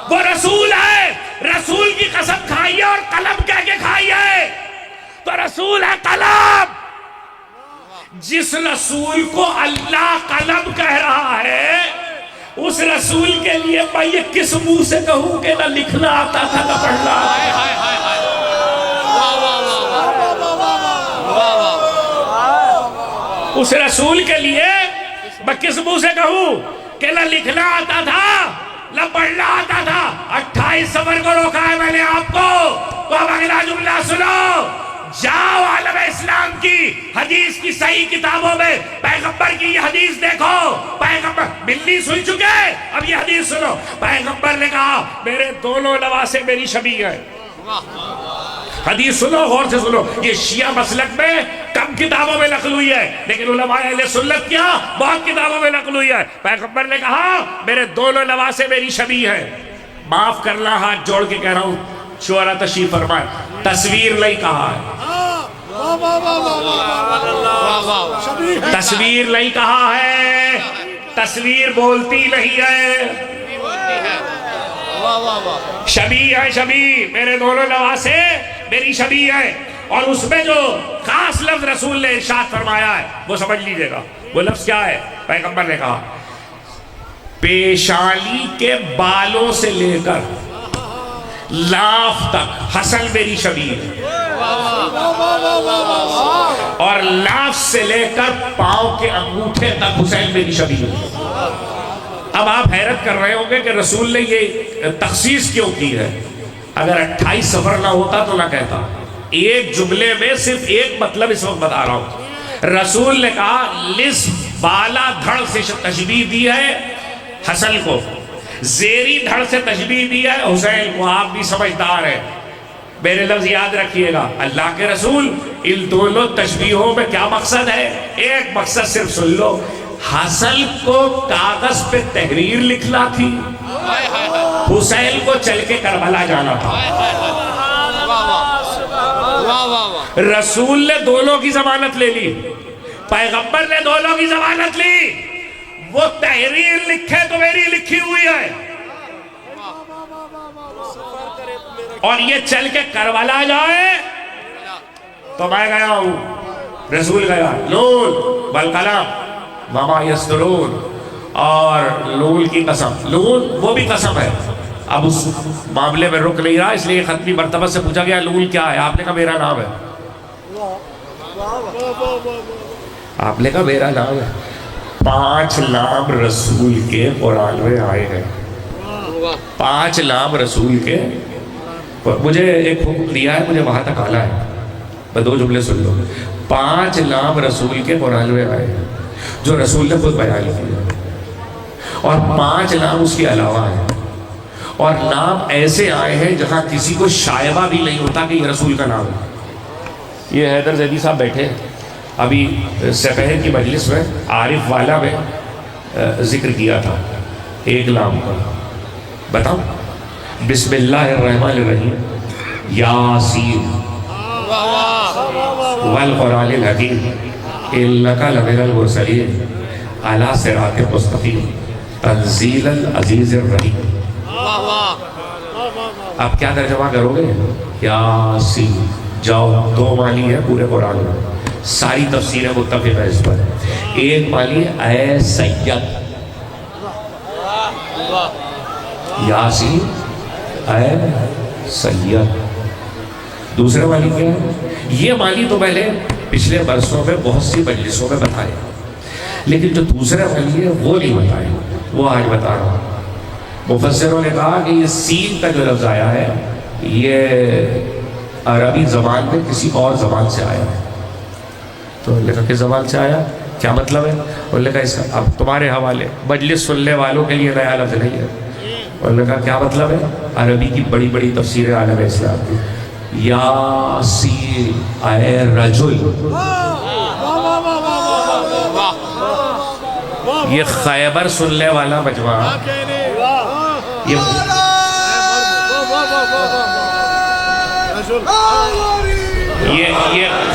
وہ رسول ہے. رسول کی قسم کھائی ہے اور قلم کہہ کے کھائی ہے تو رسول ہے قلم. جس رسول کو اللہ قلم کہہ رہا ہے اس رسول کے لیے میں یہ کس منہ سے کہوں کہ نہ لکھنا آتا تھا نہ پڑھنا آتا تھا. اس رسول کے لیے میں کس منہ سے کہوں کہ نہ لکھنا آتا تھا نہ پڑھنا آتا تھا. 28 سفر کو روکا ہے میں نے آپ کو. تو اب اگلا جملہ سنو. جاؤ عالم اسلام کی حدیث کی صحیح کتابوں میں پیغمبر کی یہ حدیث دیکھو. پیغمبر بلی سن چکے, اب یہ حدیث سنو. پیغمبر نے کہا میرے دونوں نواسے میری شبیہ ہیں. حدیث سنو, غور سے سنو. یہ شیعہ مسلک میں کم کتابوں میں نقل ہوئی ہے لیکن علماء اہل سنت کیا بہت کتابوں میں نقل ہوئی ہے. پیغمبر نے کہا میرے دونوں نواسے میری شبیہ ہیں. معاف کرنا, ہاتھ جوڑ کے کہہ رہا ہوں, شعرا تشریف فرمائے. تصویر نہیں کہا ہے, تصویر نہیں کہا ہے, تصویر بولتی نہیں ہے. شبیہ ہے, شبیہ. میرے دونوں نواسے میری شبیہ ہے. اور اس میں جو خاص لفظ رسول نے ارشاد فرمایا ہے وہ سمجھ لیجئے گا. وہ لفظ کیا ہے؟ پیغمبر نے کہا پیشانی کے بالوں سے لے کر لاف تک حسن میری شبیہ ہے, اور لاف سے لے کر پاؤں کے انگوٹھے تک حسین میری شبیہ ہے. اب آپ حیرت کر رہے ہوں گے کہ رسول نے یہ تخصیص کیوں کی ہے. اگر 28 سفر نہ ہوتا تو نہ کہتا. ایک جملے میں صرف ایک مطلب اس وقت بتا رہا ہوں. رسول نے کہا لس بالا دھڑ سے تشبیہ دی ہے حسن کو, زیری دھڑ سے تشبیہ دی ہے حسین کو. آپ بھی سمجھدار ہیں, میرے لفظ یاد رکھیے گا. اللہ کے رسول ان دونوں تشبیہوں میں کیا مقصد ہے؟ ایک مقصد صرف سن لو. حسن کو کاغذ پہ تحریر لکھنا تھی, حسین کو چل کے کربلا جانا تھا. رسول نے دونوں کی ضمانت لے لی, پیغمبر نے دونوں کی ضمانت لی. وہ تحریر لکھے تو میری لکھی ہوئی ہے, اور یہ چل کے کربلا جائے تو میں گیا ہوں. رسول گیا نون والقلم وما یسطرون, اور نون کی قسم. نون وہ بھی قسم ہے. اب اس معاملے میں رک نہیں رہا, اس لیے ختمی مرتبہ سے پوچھا گیا نون کیا ہے؟ آپ نے کہا میرا نام ہے. آپ نے کہا میرا نام ہے. 5 نام رسول کے قرآن میں آئے ہیں. 5 نام رسول کے. مجھے ایک حکم دیا ہے, مجھے وہاں تک آنا ہے. میں 2 جملے سن لو. 5 نام رسول کے قرآن میں آئے ہیں جو رسول نے خود بیان کیا, اور 5 نام اس کے علاوہ ہیں. اور نام ایسے آئے ہیں جہاں کسی کو شائبہ بھی نہیں ہوتا کہ یہ رسول کا نام ہے. یہ حیدر زیدی صاحب بیٹھے ابھی سپہر کی مجلس میں عارف والا میں ذکر کیا تھا ایک نام کا. بتاؤ بسم اللہ الرحمن الرحیم یاسین والقرآن الحکیم انک لمن المرسلین علی صراط مستقیم تنزیل العزیز الرحیم. آپ کیا ترجمہ کرو گے؟ یاسین. جاؤ، دو معنی ہے پورے قرآن میں، ساری تفسیریں متفق ہیں اس پر. ایک معنی ہے اے سید، یاسین اے سید. دوسرا معنی کیا ہے؟ یہ معنی تو پہلے پچھلے برسوں میں بہت سی مجلسوں میں بتائے، لیکن جو دوسرا معنی ہے وہ نہیں بتائے، وہ آج بتا رہا ہوں. مفسروں نے کہا کہ یہ سین کا جو لفظ آیا ہے یہ عربی زبان میں کسی اور زبان سے آیا ہے. تو لکھا کس زبان سے آیا، کیا مطلب ہے؟ اور لکھا اس کا اب تمہارے حوالے مجلس سننے والوں کے لیے نیا لفظ نہیں ہے. اور لکھا کیا مطلب ہے؟ عربی کی بڑی بڑی تفسیریں عالم اسلام کی. یاسین اے رجل، یہ خیبر سننے والا مجمع، یہ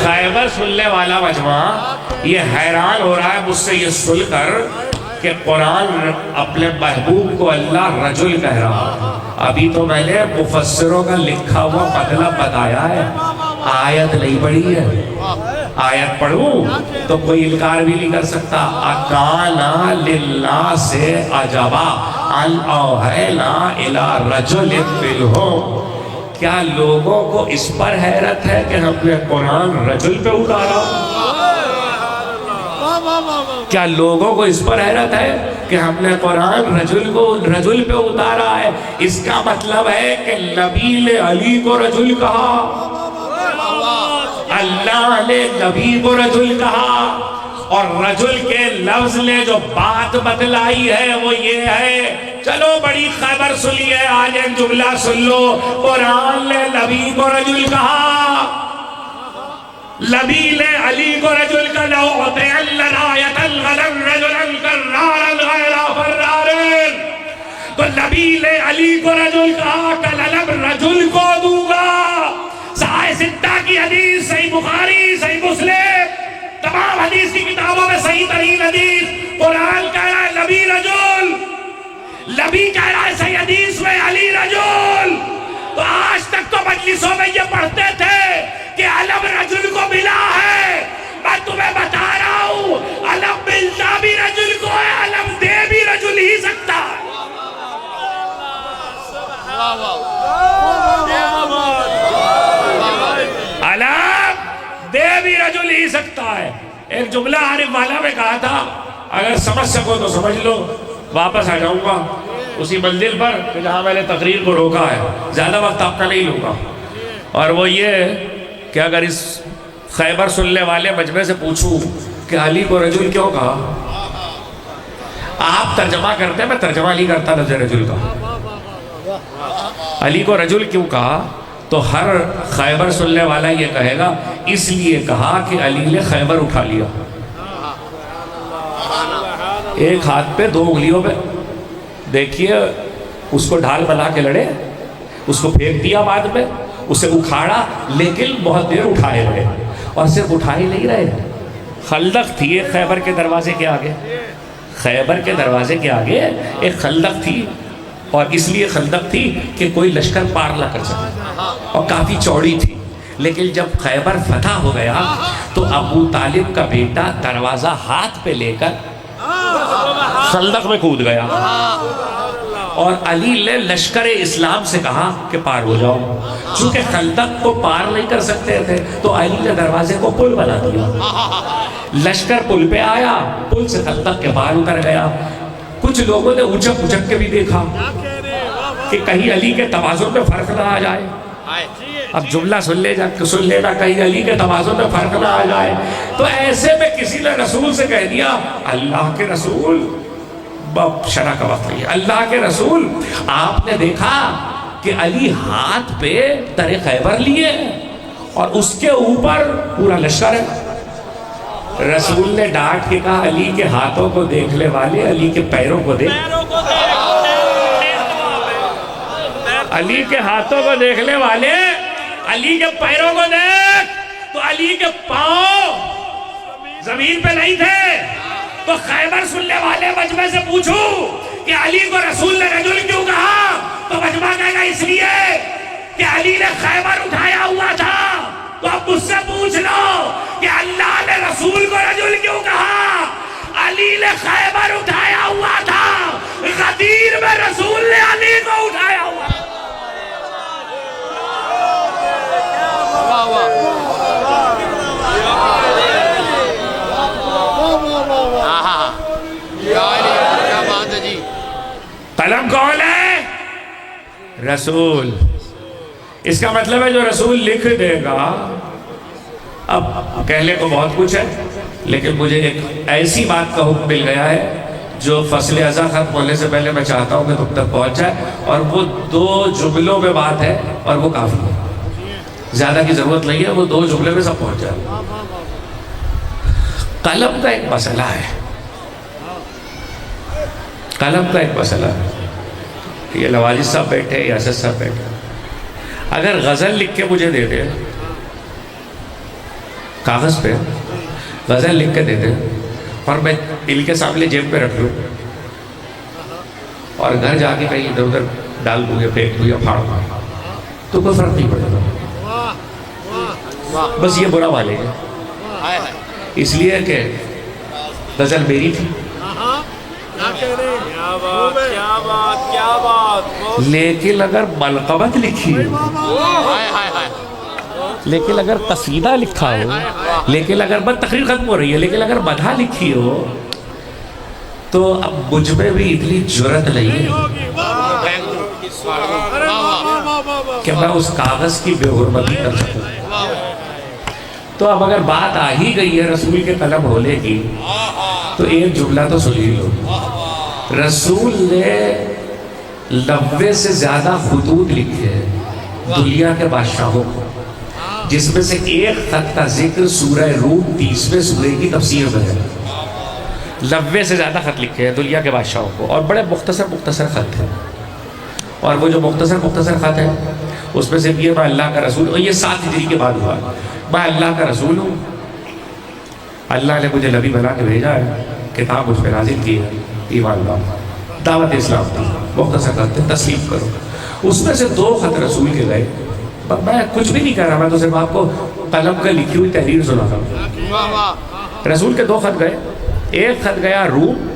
خیبر سننے والا مجمع یہ حیران ہو رہا ہے مجھ سے یہ سن کر کہ قرآن اپنے محبوب کو اللہ رجل کہہ رہا ہے. ابھی تو میں نے مفسروں کا لکھا ہوا مطلب بتایا ہے، آیت نہیں پڑھی ہے. آیت پڑھوں تو کوئی انکار بھی نہیں کر سکتا. اکانا للناس عجبا ان اوحینا الی رجل منہم. کیا لوگوں کو اس پر حیرت ہے کہ ہم نے قرآن رجل پہ اتارا؟ کیا لوگوں کو اس پر حیرت ہے کہ ہم نے قرآن رجل پہ اتارا ہے؟ اس کا مطلب ہے کہ نبی نے علی کو رجل کہا، اللہ نے نبی کو رجل کہا، اور رجل کے لفظ نے جو بات بتلائی ہے وہ یہ ہے. چلو بڑی خبر سنی ہے، آج ایک جملہ سن لو. قرآن نے نبی کو رجل کہا، نبی نے علی کو رجل کا تو نبی نے علی کو رجل کہا کل علم رجل کو دوں گا. صحیح ستہ کی حدیث، صحیح بخاری، صحیح مسلم، تمام حدیث کی کتابوں میں صحیح ترین حدیث. قرآن کہہ رہا ہے نبی رجل، نبی کہہ رہا ہے صحیح حدیث میں علی رجل. تو آج تک تو مجلسوں میں یہ پڑھتے تھے کہ علم رجل کو ملا ہے. میں تمہیں بتا رہا ہوں علم ملتا بھی رجل کو ہے، علم دے بھی رجل ہی سکتا ہے. علم دے بھی رجل ہی سکتا ہے. ایک جملہ عارف والا میں کہا تھا، اگر سمجھ سکو تو سمجھ لو، واپس آ جاؤں گا اسی منزل پر کہ جہاں میں نے تقریر کو روکا ہے. زیادہ وقت آپ کا نہیں لوں گا. اور وہ یہ کہ اگر اس خیبر سننے والے مجمع سے پوچھوں کہ علی کو رجل کیوں کہا، آپ ترجمہ کرتے ہیں، میں ترجمہ نہیں کرتا لفظ رجل کا. علی کو رجل کیوں کہا تو ہر خیبر سننے والا یہ کہے گا اس لیے کہا کہ علی نے خیبر اٹھا لیا. ایک ہاتھ پہ دو انگلیوں پہ دیکھیے، اس کو ڈھال بنا کے لڑے، اس کو پھینک دیا بعد میں، اسے اکھاڑا، لیکن بہت دیر اٹھائے رہے. اور صرف اٹھائے نہیں رہے، خندق تھی ایک خیبر کے دروازے کے آگے. خیبر کے دروازے کے آگے ایک خندق تھی، اور اس لیے خندق تھی کہ کوئی لشکر پار نہ کر سکے، اور کافی چوڑی تھی. لیکن جب خیبر فتح ہو گیا تو ابو طالب کا بیٹا دروازہ ہاتھ پہ لے کر خندق میں کود گیا، اور علی نے لشکر اسلام سے کہا کہ پار ہو جاؤ. چونکہ خندق کو پار نہیں کر سکتے تھے تو علی نے دروازے کو پل بنا دیا. لشکر پل پہ آیا، پل سے خندق کے باہر اتر گیا. کچھ لوگوں نے اچک کے بھی دیکھا کہ کہیں علی کے توازن میں فرق نہ آ جائے. اب جملہ سن لینا کہیں علی کے توازن میں فرق نہ آ جائے. تو ایسے میں کسی نے رسول سے کہہ دیا، اللہ کے رسول، شرع کا وقت نہیں ہے، اللہ کے رسول آپ نے دیکھا کہ علی ہاتھ پہ در خیبر لیے اور اس کے اوپر پورا لشکر ہے. رسول نے ڈانٹ کے کہا علی کے ہاتھوں کو دیکھنے والے علی کے پیروں کو دیکھ. علی کے ہاتھوں کو دیکھنے والے علی کے پیروں کو دیکھ تو علی کے پاؤں زمین پہ نہیں تھے. تو خیبر سننے والے مجمع سے پوچھوں کہ علی کو رسول نے رجل کیوں کہا تو مجمع کہے گا اس لیے کہ علی نے خیبر اٹھایا ہوا تھا. تو اب مجھ سے پوچھ لو کہ اللہ نے رسول کو رجل کیوں کہا؟ علی نے خیبر اٹھایا ہوا تھا, غدیر میں رسول نے علی کو اٹھایا ہوا تھا. کیا بات ہے جی. قلم کون ہے؟ رسول. اس کا مطلب ہے جو رسول لکھ دے گا. اب کہنے کو بہت کچھ ہے لیکن مجھے ایک ایسی بات کا حکم مل گیا ہے جو فصل ازاں ختم ہونے سے پہلے میں چاہتا ہوں کہ تم تک پہنچ جائے, اور وہ 2 جملوں میں بات ہے اور وہ کافی ہے, زیادہ کی ضرورت نہیں ہے, وہ 2 جملے میں سب پہنچ جائے. قلم کا ایک مسئلہ ہے, قلم کا ایک مسئلہ ہے. یہ نواز صاحب بیٹھے یا اسد صاحب بیٹھے, اگر غزل لکھ کے مجھے دے دے, کاغذ پہ غزل لکھ کے دے دے اور میں ان کے سامنے جیب پہ رکھ لوں اور گھر جا کے کہیں ادھر ادھر ڈال دوں یا پھینک دوں یا پھاڑ دوں تو کوئی فرق نہیں پڑے گا. بس یہ برا والے ہیں اس لیے کہ غزل میری تھی, لیکن اگر ملقبت لکھی لیکن اگر قصیدہ لکھا ہو, لیکن اگر بس تقریر ختم ہو رہی ہے, لیکن اگر مدح لکھی ہو تو اب مجھ میں بھی اتنی جرت نہیں ہے کہ میں اس کاغذ کی بے حرمتی کر سکوں. تو اب اگر بات آ ہی گئی ہے رسول کے قلم ہونے کی تو ایک جملہ تو سن ہی لو. رسول نے 90 سے زیادہ خطوط لکھے ہیں دنیا کے بادشاہوں کو, جس میں سے ایک خط کا ذکر سورہ روم 30ویں سورہ کی تفسیر میں ہے. 90 سے زیادہ خط لکھے ہیں دنیا کے بادشاہوں کو اور بڑے مختصر خط ہیں. اور وہ جو مختصر خط ہے اس میں سے یہ میں اللہ کا رسول, اور یہ 7 ہجری کے بعد ہوا, میں اللہ کا رسول ہوں, اللہ نے مجھے نبی بنا کے بھیجا ہے, کتاب اس پہ نازل کی ہے, ایمان لاؤ, دعوت اسلام دی, مختصر خط ہے, تسلیم کرو. اس میں سے 2 خط رسول کے گئے. میں کچھ بھی نہیں کہہ رہا, میں تو صرف آپ کو قلم کا لکھی ہوئی تحریر سنا رہا ہوں. رسول کے 2 خط گئے, ایک خط گیا روم,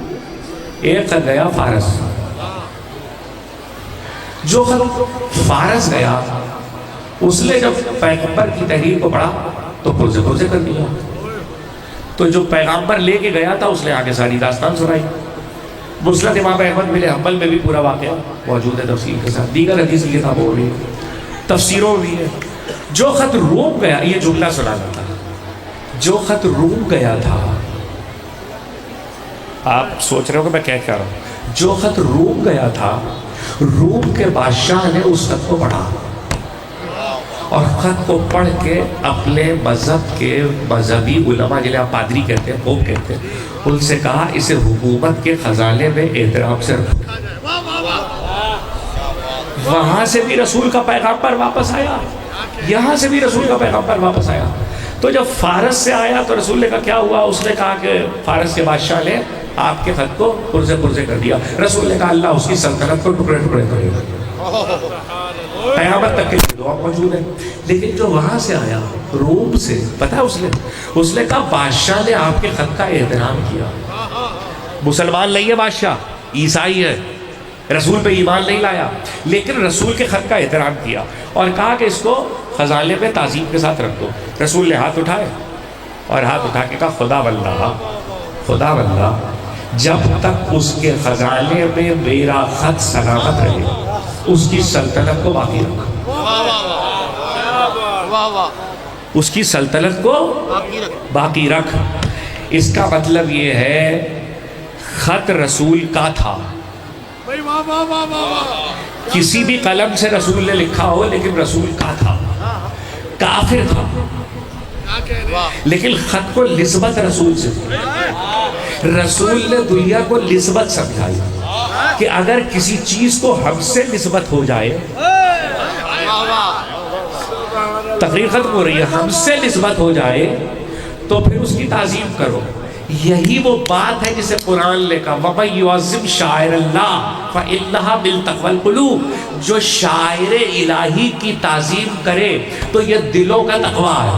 ایک خط گیا فارس. جو خط فارس گیا اس نے جب پیغمبر کی تحریر کو پڑھا تو پرزے کر دیا. تو جو پیغمبر لے کے گیا تھا اس نے آگے ساری داستان سنائی. مسند امام احمد بن حنبل میں بھی پورا واقعہ موجود ہے تفصیل کے ساتھ, دیگر حدیث کی کتابوں میں بھی تفسیروں بھی ہے. جو خط روم گیا, یہ جملہ سنانا تھا, جو خط روم گیا تھا, آپ سوچ رہے ہو کہ میں کیا کہہ رہا ہوں, جو خط روم گیا تھا روم کے بادشاہ نے اس خط کو پڑھا اور خط کو پڑھ کے اپنے مذہب کے مذہبی علماء جنہیں آپ پادری کہتے ہیں, پوپ کہتے ہیں, ان سے کہا اسے حکومت کے خزانے میں احترام سے رکھو. وہاں سے بھی رسول کا پیغمبر واپس آیا, یہاں سے بھی رسول کا پیغمبر واپس آیا. تو جب فارس سے آیا تو رسول نے کہا کیا ہوا, اس نے کہا کہ فارس کے بادشاہ نے آپ کے خط کو پرزے کر دیا. رسول نے کہا اللہ اس کی سلطنت کو ٹکڑے کرے گا. قیامت تک کے لیے دعا موجود ہے. لیکن جو وہاں سے آیا روم سے, پتہ ہے اس نے کہا بادشاہ نے آپ کے خط کا احترام کیا. مسلمان نہیں ہے بادشاہ, عیسائی ہے, رسول پہ ایمان نہیں لایا, لیکن رسول کے خط کا احترام کیا اور کہا کہ اس کو خزانے پہ تعظیم کے ساتھ رکھ دو. رسول نے ہاتھ اٹھائے اور ہاتھ اٹھا کے کہا خدا بندہ جب تک اس کے خزانے میں میرا خط سلامت رہے اس کی سلطنت کو باقی رکھ, اس کی سلطنت کو باقی رکھ. اس کا مطلب یہ ہے خط رسول کا تھا, کسی بھی قلم سے رسول نے لکھا ہو لیکن رسول کا تھا. کافر تھا لیکن خط کو نسبت رسول سے, رسول نے دنیا کو نسبت سمجھائی کہ اگر کسی چیز کو ہم سے نسبت ہو جائے تقریر ختم ہو رہی ہے، ہم سے نسبت ہو جائے تو پھر اس کی تعظیم کرو. یہی وہ بات ہے جسے قرآن نے کہا وَمَن يُعَظِّمْ شَعَائِرَ اللَّهِ فَإِنَّهَا مِن تَقْوَى الْقُلُوبِ. جو شاعر الہی کی تعظیم کرے تو یہ دلوں کا تقویٰ ہے.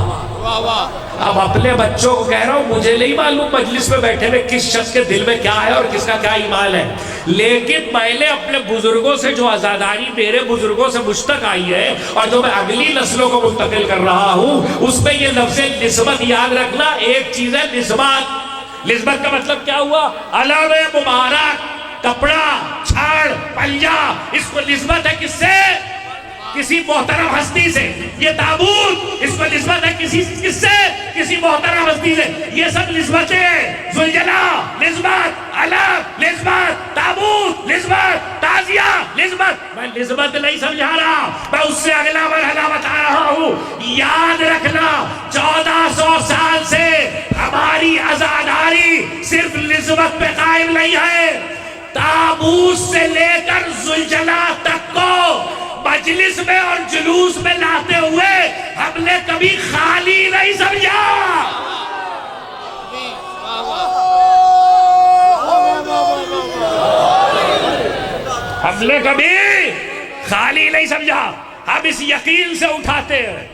اب اپنے بچوں کو کہہ رہا ہوں، مجھے نہیں معلوم مجلس میں بیٹھے ہوئے کس شخص کے دل میں کیا ہے اور کس کا کیا ایمان ہے، لیکن میں نے اپنے بزرگوں سے جو عزاداری میرے بزرگوں سے مجھ تک آئی ہے اور جو میں اگلی نسلوں کو منتقل کر رہا ہوں، اس میں یہ لفظ نسبت یاد رکھنا. ایک چیز ہے نسبت. نسبت کا مطلب کیا ہوا؟ علم مبارک، کپڑا، چھاڑ، پنجہ، اس کو نسبت ہے کس سے؟ کسی محترم ہستی سے. یہ تابوت، اس کو نسبت ہے کس سے؟ کسی محترم ہستی سے. یہ سب نسبتیں، ذوالجلال نسبت، علم نسبت، تابوت نسبت، تعزیہ نسبت. میں نسبت نہیں سمجھا رہا، میں اس سے اگلا مرحلہ بتا رہا ہوں. یاد رکھنا 1400 سال سے ہماری عزاداری صرف نسبت پہ قائم نہیں ہے. تابوت سے لے کر ذوالجلال تک کو مجلس میں اور جلوس میں لاتے ہوئے ہم نے کبھی خالی نہیں سمجھا. ہم نے کبھی خالی نہیں سمجھا. ہم اس یقین سے اٹھاتے ہیں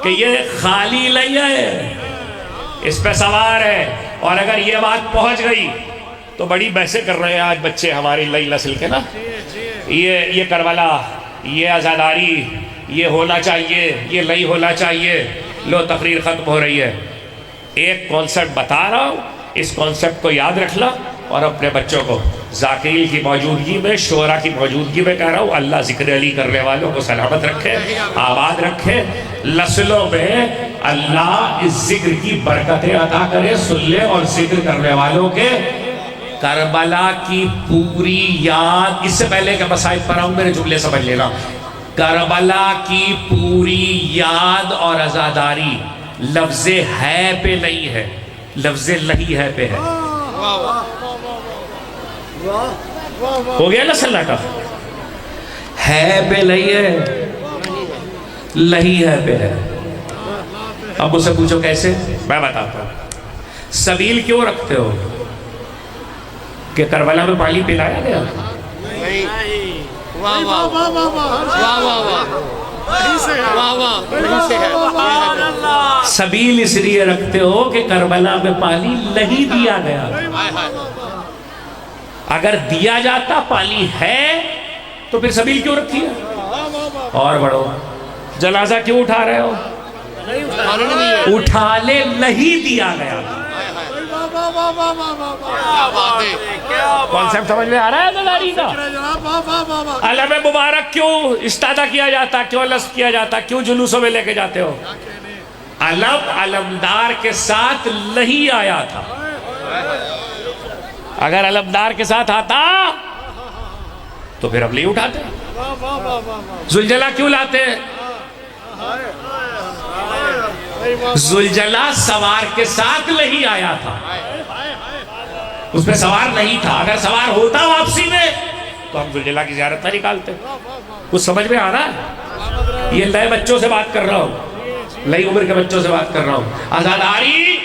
کہ یہ خالی نہیں ہے، اس پہ سوار ہے. اور اگر یہ بات پہنچ گئی تو بڑی بحثیں کر رہے ہیں آج بچے ہماری نئی نسل کے نا، یہ کربلا، یہ عزاداری، یہ ہونا چاہیے، یہ نہیں ہونا چاہیے. لو تقریر ختم ہو رہی ہے. ایک کانسیپٹ بتا رہا ہوں، اس کانسیپٹ کو یاد رکھنا اور اپنے بچوں کو ذاکرین کی موجودگی میں، شعراء کی موجودگی میں کہہ رہا ہوں، اللہ ذکر علی کرنے والوں کو سلامت رکھے، آباد رکھے. نسلوں میں اللہ اس ذکر کی برکتیں عطا کرے. سن لے اور ذکر کرنے والوں کے کربلا کی پوری یاد. اس سے پہلے کہ مسائل پر آؤں میرے جملے سمجھ لینا. کربلا کی پوری یاد اور عزاداری لفظ ہے پہ نہیں ہے، لفظ نہیں ہے پہ ہے. ہو گیا نا سناٹا؟ ہے پہ نہیں ہے، نہیں ہے پہ ہے. اب مجھ سے پوچھو کیسے؟ میں بتاتا ہوں. سبیل کیوں رکھتے ہو؟ کہ کربلا میں پانی پلایا گیا؟ واہ واہ واہ واہ واہ واہ. سبیل اس لیے رکھتے ہو کہ کربلا میں پانی نہیں دیا گیا. اگر دیا جاتا، پانی ہے، تو پھر سبیل کیوں رکھی ہے؟ اور بڑھو. جنازہ کیوں اٹھا رہے ہو؟ اٹھانے نہیں دیا گیا. کانسیپٹ سمجھ میں آ رہا ہے عزاداری کا؟ علم مبارک کیوں استادہ کیا جاتا، کیوں لفظ کیا جاتا، کیوں جلوسوں میں لے کے جاتے ہو؟ علم علمدار کے ساتھ نہیں آیا تھا. اگر علمدار کے ساتھ آتا تو پھر ہم نہیں اٹھاتے. ذوالجلال کیوں لاتے ہیں؟ ذوالجلال سوار کے ساتھ نہیں آیا تھا، اس پہ سوار نہیں تھا. اگر سوار ہوتا واپسی میں تو ہم ذوالجلال کی زیارت نہ نکالتے. کچھ سمجھ میں آ رہا ہے؟ یہ نئے بچوں سے بات کر رہا ہوں، نئی عمر کے بچوں سے بات کر رہا ہوں. عزاداری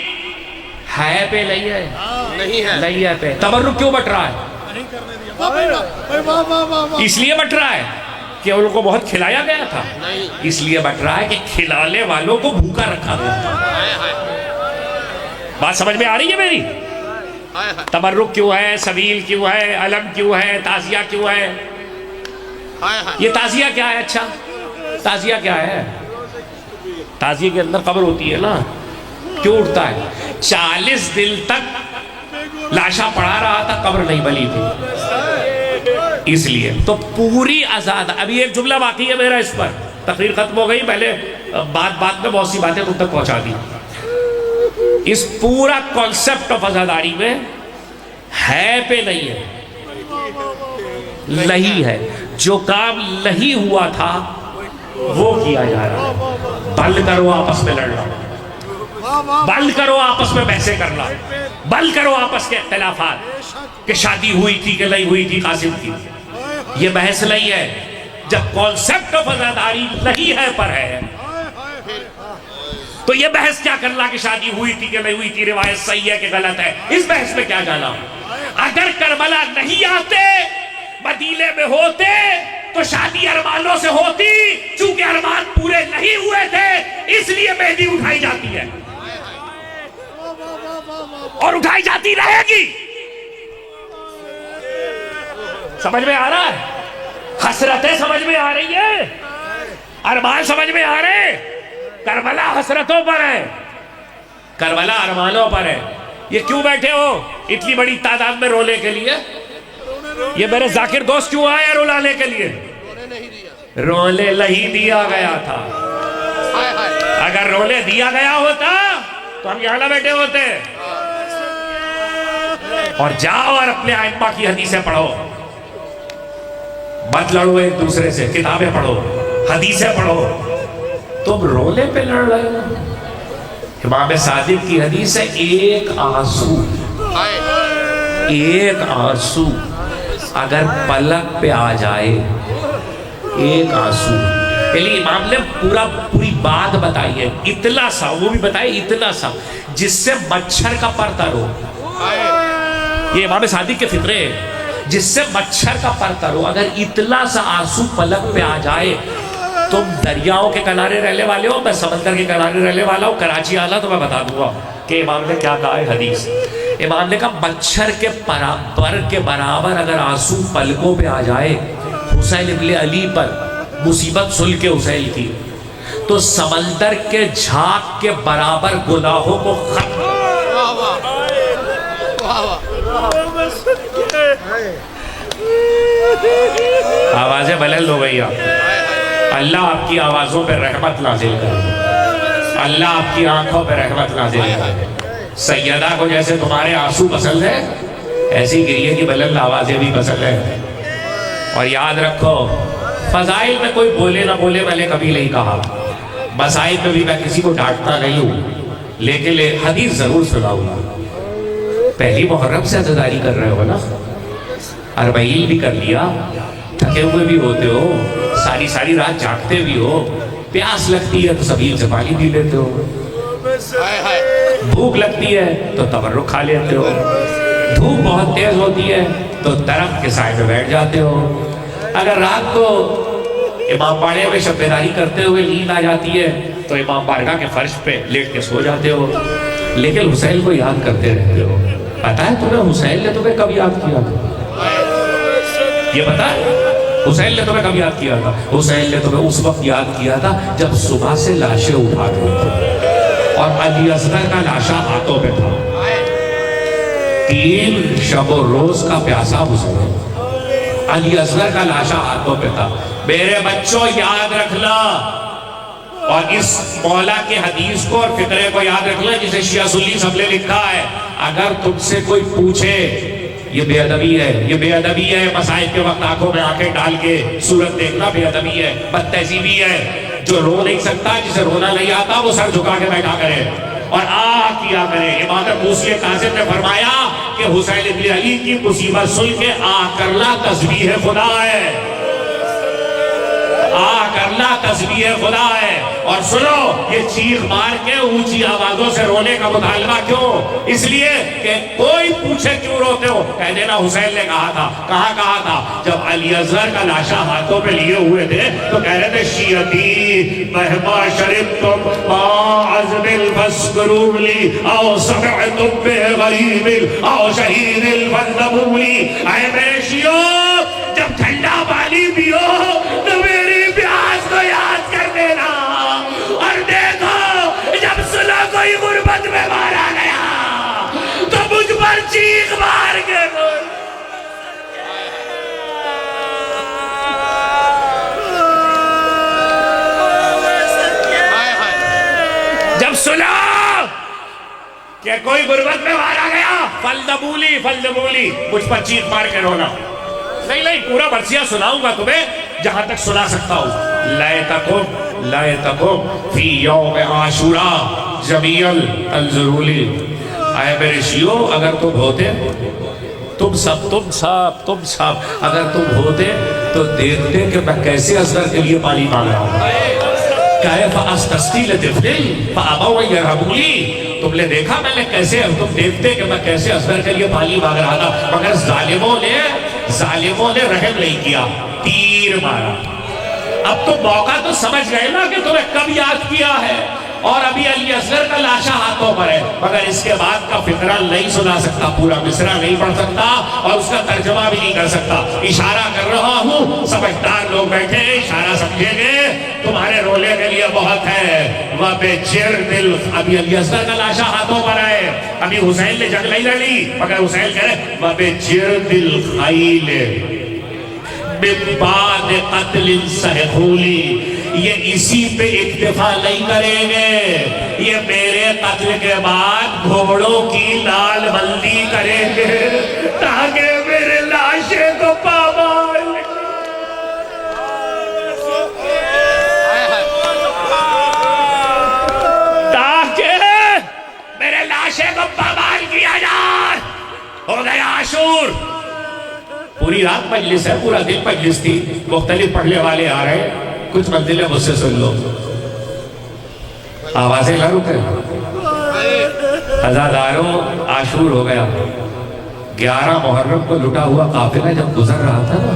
ہے پہ نہیں ہے، نہیں ہے پہ. تبرک کیوں بٹ رہا ہے؟ اس لیے بٹ رہا ہے کہ ان کو بہت کھلایا گیا تھا، اس لیے بٹ رہا ہے کہ کھلانے والوں کو بھوکا رکھا گیا. بات سمجھ میں آ رہی ہے میری؟ تبرک کیوں ہے، سبیل کیوں ہے، علم کیوں ہے، تعزیہ کیوں ہے؟ یہ تعزیہ کیا ہے؟ اچھا تعزیہ کیا ہے؟ تعزیہ کے اندر قبر ہوتی ہے نا. کیوں اٹھتا ہے؟ 40 دن تک لاشا پڑا رہا تھا، قبر نہیں بنی تھی، اس لیے. تو پوری آزاد. ابھی ایک جملہ باقی ہے میرا اس پر، تقریر ختم ہو گئی، پہلے بات میں بہت سی باتیں تم تک پہنچا دی. اس پورا کانسیپٹ آف عزاداری میں ہے پہ نہیں ہے، نہیں ہے. جو کام نہیں ہوا تھا وہ کیا جا رہا ہے. بند کرو آپس میں لڑنا، بند کرو آپس میں بحثیں کرنا، بند کرو آپس کے اختلافات کہ شادی ہوئی تھی کہ نہیں ہوئی تھی قاسم کی. یہ بحث نہیں ہے. جب کانسیپٹ آف عزاداری نہیں ہے پر ہے تو یہ بحث کیا کرنا کہ شادی ہوئی تھی کہ نہیں ہوئی تھی، روایت صحیح ہے کہ غلط ہے، اس بحث میں کیا جانا؟ اگر کربلا نہیں آتے، مدینے میں ہوتے تو شادی ارمانوں سے ہوتی، چونکہ ارمان پورے نہیں ہوئے تھے اس لیے مہندی اٹھائی جاتی ہے اور اٹھائی جاتی رہے گی۔ سمجھ میں آ رہا ہے؟ حسرتیں سمجھ میں آ رہی ہیں، ارمان سمجھ میں آ رہے ہیں۔ کربلا حسرتوں پر ہے، کربلا ارمانوں پر ہے۔ یہ کیوں بیٹھے ہو اتنی بڑی تعداد میں رونے کے لیے؟ یہ میرے ذاکر دوست کیوں آئے رولانے کے لیے؟ رونے نہیں دیا گیا تھا۔ اگر رونے دیا گیا ہوتا تو ہم یہاں نہ بیٹھے ہوتے۔ اور جاؤ اور اپنے ائمہ کی حدیثیں پڑھو، مت لڑو ایک دوسرے سے، کتابیں پڑھو، حدیثیں پڑھو۔ تم رونے پہ لڑ رہے ہو؟ امام صادق کی حدیث ہے، ایک آنسو اگر پلک پہ آ جائے، ایک آنسو، یعنی امام نے پوری بات بتائی ہے، اتنا سا، وہ بھی بتائے اتنا سا جس سے مچھر کا پر تر ہو۔ یہ امام صادق کے فطرے ہیں، جس سے مچھر کا پر تر ہو۔ اگر اتنا سا آنسو پلک پہ آ جائے، تم دریاؤں کے کنارے رہنے والے ہو، میں سمندر کے کنارے رہنے والا ہوں، کراچی آنا تو میں بتا دوں گا کہ امام نے کیا کہا ہے حدیث۔ امام نے کہا مچھر کے برابر اگر آنسو پلکوں پہ آ جائے حسین ابن علی پر، مصیبت سل کے حسین کی، تو سمندر کے جھاگ کے برابر گناہوں کو ختم۔ آوازیں بلند لو بھیا، اللہ آپ کی آوازوں پہ رحمت نازل کرے، اللہ آپ کی آنکھوں پہ رحمت نازل کرے۔ سیدہ کو جیسے تمہارے آنسو پسند ہے، ایسی گریے کی بلند آوازیں بھی پسند ہے۔ اور یاد رکھو، فضائل میں کوئی بولے نہ بولے میں نے کبھی نہیں کہا، مسائل میں بھی میں کسی کو ڈانٹتا نہیں ہوں، لیکن حدیث ضرور سناؤں گا۔ پہلی محرم سے عزاداری کر رہے ہو نا، اربعین بھی کر لیا، تھکے ہوئے بھی ہوتے ہو، ساری رات جاگتے بھی ہو، پیاس لگتی ہے تو سبیل سے پانی پی لیتے ہو، بھوک لگتی ہے تو تبرک کھا لیتے ہو، دھوپ بہت تیز ہوتی ہے تو درخت کے سائے میں بیٹھ جاتے ہو، اگر رات کو امام باڑے میں شب بیداری کرتے ہوئے نیند آ جاتی ہے تو امام بارگاہ کے فرش پہ لیٹ کے سو جاتے ہو، لیکن حسین کو یاد کرتے رہتے ہو۔ پتہ ہے تمہیں حسین نے تمہیں کب یاد کیا تھا؟ یہ پتہ ہے حسین نے تمہیں کب یاد کیا تھا؟ حسین نے تمہیں اس وقت یاد کیا تھا جب صبح سے لاشیں اٹھا رہے تھے اور علی اصغر کا لاشا ہاتھوں پہ تھا، 3 شب و روز کا پیاسا گزرا، علی اصغر کا لاشا ہاتھوں پہ تھا۔ میرے بچوں یاد رکھنا، اور اس مولا کے حدیث کو اور فطرے کو یاد رکھنا جسے شیعہ سنی سب نے لکھا ہے۔ اگر تم سے کوئی پوچھے یہ بے ادبی ہے، یہ بے ادبی ہے، مسائل کے وقت آنکھوں میں آنکھیں ڈال کے صورت دیکھنا بے ادبی ہے، بد تہذیبی ہے، جو رو نہیں سکتا، جسے رونا نہیں آتا، وہ سر جھکا کے بیٹھا کرے اور کیا کرے۔ امام موسی کاظم نے فرمایا کہ حسین ابن علی کی مصیبت سن کے کرنا تسبیح خدا ہے، کرنا تسبیح خدا ہے۔ اور سنو، یہ چیخ مار کے اونچی آوازوں سے رونے کا مطالبہ کیوں؟ اس لیے کہ کوئی پوچھے کیوں روتے ہو، کہہ دینا حسین نے کہا تھا۔ کہاں کہا تھا؟ جب علی اصغر کا لاشا ہاتھوں پہ لیے ہوئے تھے تو کہہ رہے تھے شیعتی مہما شربتم ما عزم الفسکرون لی او سمعتم بے غریب او شہید الفندبولی۔ اے میرے شیعو، جب ٹھنڈا پانی پیو تو میری پیاس کو یاد کر دینا، اور دیکھو جب سنا کوئی غربت میں مارا گیا تو مجھ پر چیخ مار کے جب سنا کہ کوئی غربت میں مارا گیا، فلدبولی فلدبولی، مجھ پر چیخ مار کے رونا۔ نہیں پورا مرثیہ سناؤں گا تمہیں جہاں تک سنا سکتا ہوں۔ لَيْتَكُمْ فِي يَوْمِ عَاشُورَا جَمِيعًا تَنْظُرُوا لِي۔ اے میرے شیعو، اگر تم ہوتے تم سب اگر تم ہوتے تو دیکھتے کہ میں کیسے اصغر کے لیے پانی مانگ رہا ہوں. کیف استسقی لطفل فابوا ان یرحمونی. تم نے دیکھا میں نے کیسے, تم دیکھتے کہ میں کیسے اصغر کے لیے پانی مانگ رہا تھا, مگر ظالموں نے رحم نہیں کیا, تیر مارا. اب تو موقع تو سمجھ گئے نا کہ تمہیں کب یاد کیا ہے, اور ابھی علی اصغر کا لاشا ہاتھوں پر ہے, مگر اس کے بعد کا فقرہ نہیں سنا سکتا, پورا مصرع نہیں پڑھ سکتا, اور اس کا ترجمہ بھی نہیں کر سکتا. اشارہ کر رہا ہوں, سمجھدار لوگ بیٹھے اشارہ سمجھیں گے, تمہارے رولے کے لیے بہت ہے. وَبِجِرْدِ ابھی علی اصغر کا لاشا ہاتھوں پر ہے, ابھی حسین نے جنگ نہیں لڑی, مگر حسین کہہ رہے وَبِجِرْدِ الْخَيْلِ من بعد قتل سہخولی. یہ اسی پہ اکتفا نہیں کریں گے, یہ میرے قتل کے بعد گھوڑوں کی لال بندی کریں گے تاکہ میرے لاشے کو پامال, تاکہ میرے لاشے کو پامال کیا جائے. ہو گیا عاشور. پوری رات مجلس ہے, پورا دن مجلس تھی, مختلف پڑھنے والے آ رہے, کچھ منزلیں مجھ سے سن لو, آوازیں نہ رکے. عزاداروں عاشور ہو گیا. 11 محرم کو لٹا ہوا قافلہ جب گزر رہا تھا نا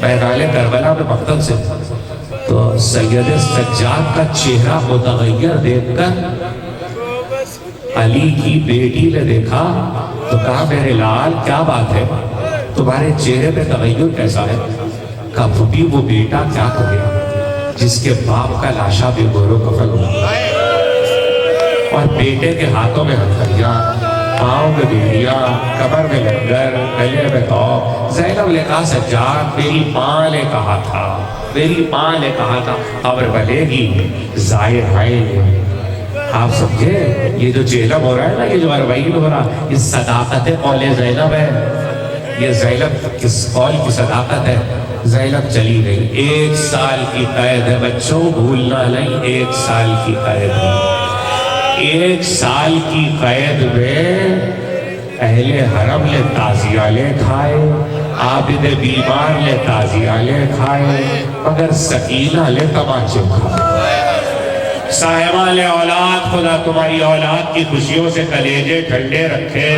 میدان کربلا میں مقتل سے, تو سید سجاد کا چہرہ متغیر دیکھ کر علی کی بیٹی نے دیکھا تو کہا میرے لال کیا بات ہے, تمہارے چہرے پہ تغیر کیسا ہے؟ کب بھی وہ بیٹا کیا کہے جس کے باپ کا لاشا بھی گورو کفن ہوا, اور بیٹے کے ہاتھوں میں ہتھیلیاں, پاؤں میں بیڑیاں, کمر میں لنگر, گلے میں توپ. زینب نے کہا سجاد میری ماں نے کہا تھا خبر بنے گی ظاہر ہے. آپ سمجھے یہ جو جیلم ہو رہا ہے نا, یہ جو اربعین ہو رہا, یہ صداقت قول زینب ہے. یہ زینب کس قول کی صداقت ہے. زینب چلی گئی. 1 سال کی قید ہے بچوں, بھولنا نہیں, 1 سال کی قید ہے. 1 سال کی قید میں اہل حرم نے تازیالے کھائے, عابد بیمار نے تازیالے کھائے, مگر سکینہ نے تماچے کھائے. صاحبان اولاد, خدا تمہاری اولاد کی خوشیوں سے کلیجے ٹھنڈے رکھے.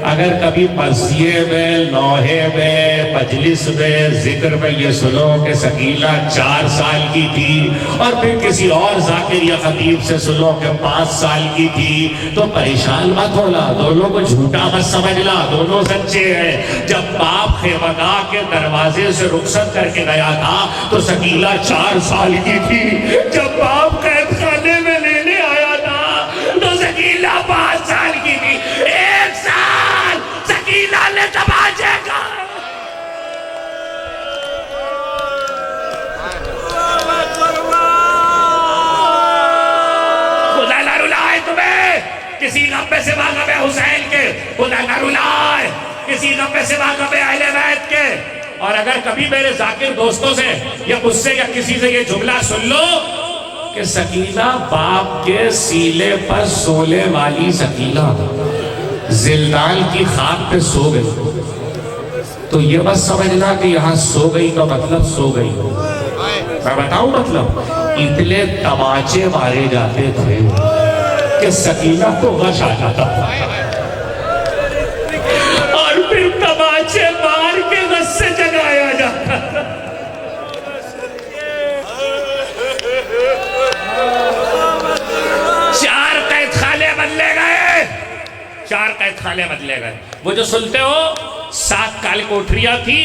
اگر کبھی مرثیے میں, نوحے میں, مجلس میں, ذکر میں یہ سنو کہ سکینہ 4 سال کی تھی, اور پھر کسی اور ذاکر یا خطیب سے سنو کہ 5 سال کی تھی, تو پریشان مت ہونا, دونوں کو جھوٹا مت سمجھنا, دونوں سچے ہیں. جب باپ خیمگاہ کے دروازے سے رخصت کر کے گیا تھا تو سکینہ 4 سال کی تھی. جب باپ قید خانے میں لینے آیا تھا تو سکینہ 5 سال کی تھی. 1 سال سکینہ نے تماچے کھائے. خدا نہ رلائے تمہیں کسی غم میں سوا غم حسین کے, خدا نہ رلائے کسی غم میں سوا غم اہل بیت کے. اور اگر کبھی میرے ذاکر دوستوں سے یا مجھ سے یا کسی سے یہ جملہ سن لو کہ سکینہ باپ کے سینے پر سونے والی سکینہ زلدان کی خاک پہ سو گئی, تو یہ بس سمجھنا کہ یہاں سو گئی کا مطلب سو گئی. میں بتاؤں مطلب, اتنے تماچے مارے جاتے تھے کہ سکینہ کو غش آ جاتا تھا, اور پھر تماچے مار کے غش سے جگایا جاتا تھا. چار قید خانے بدلے گئے. وہ جو سنتے ہو 7 کال کوٹریاں تھی,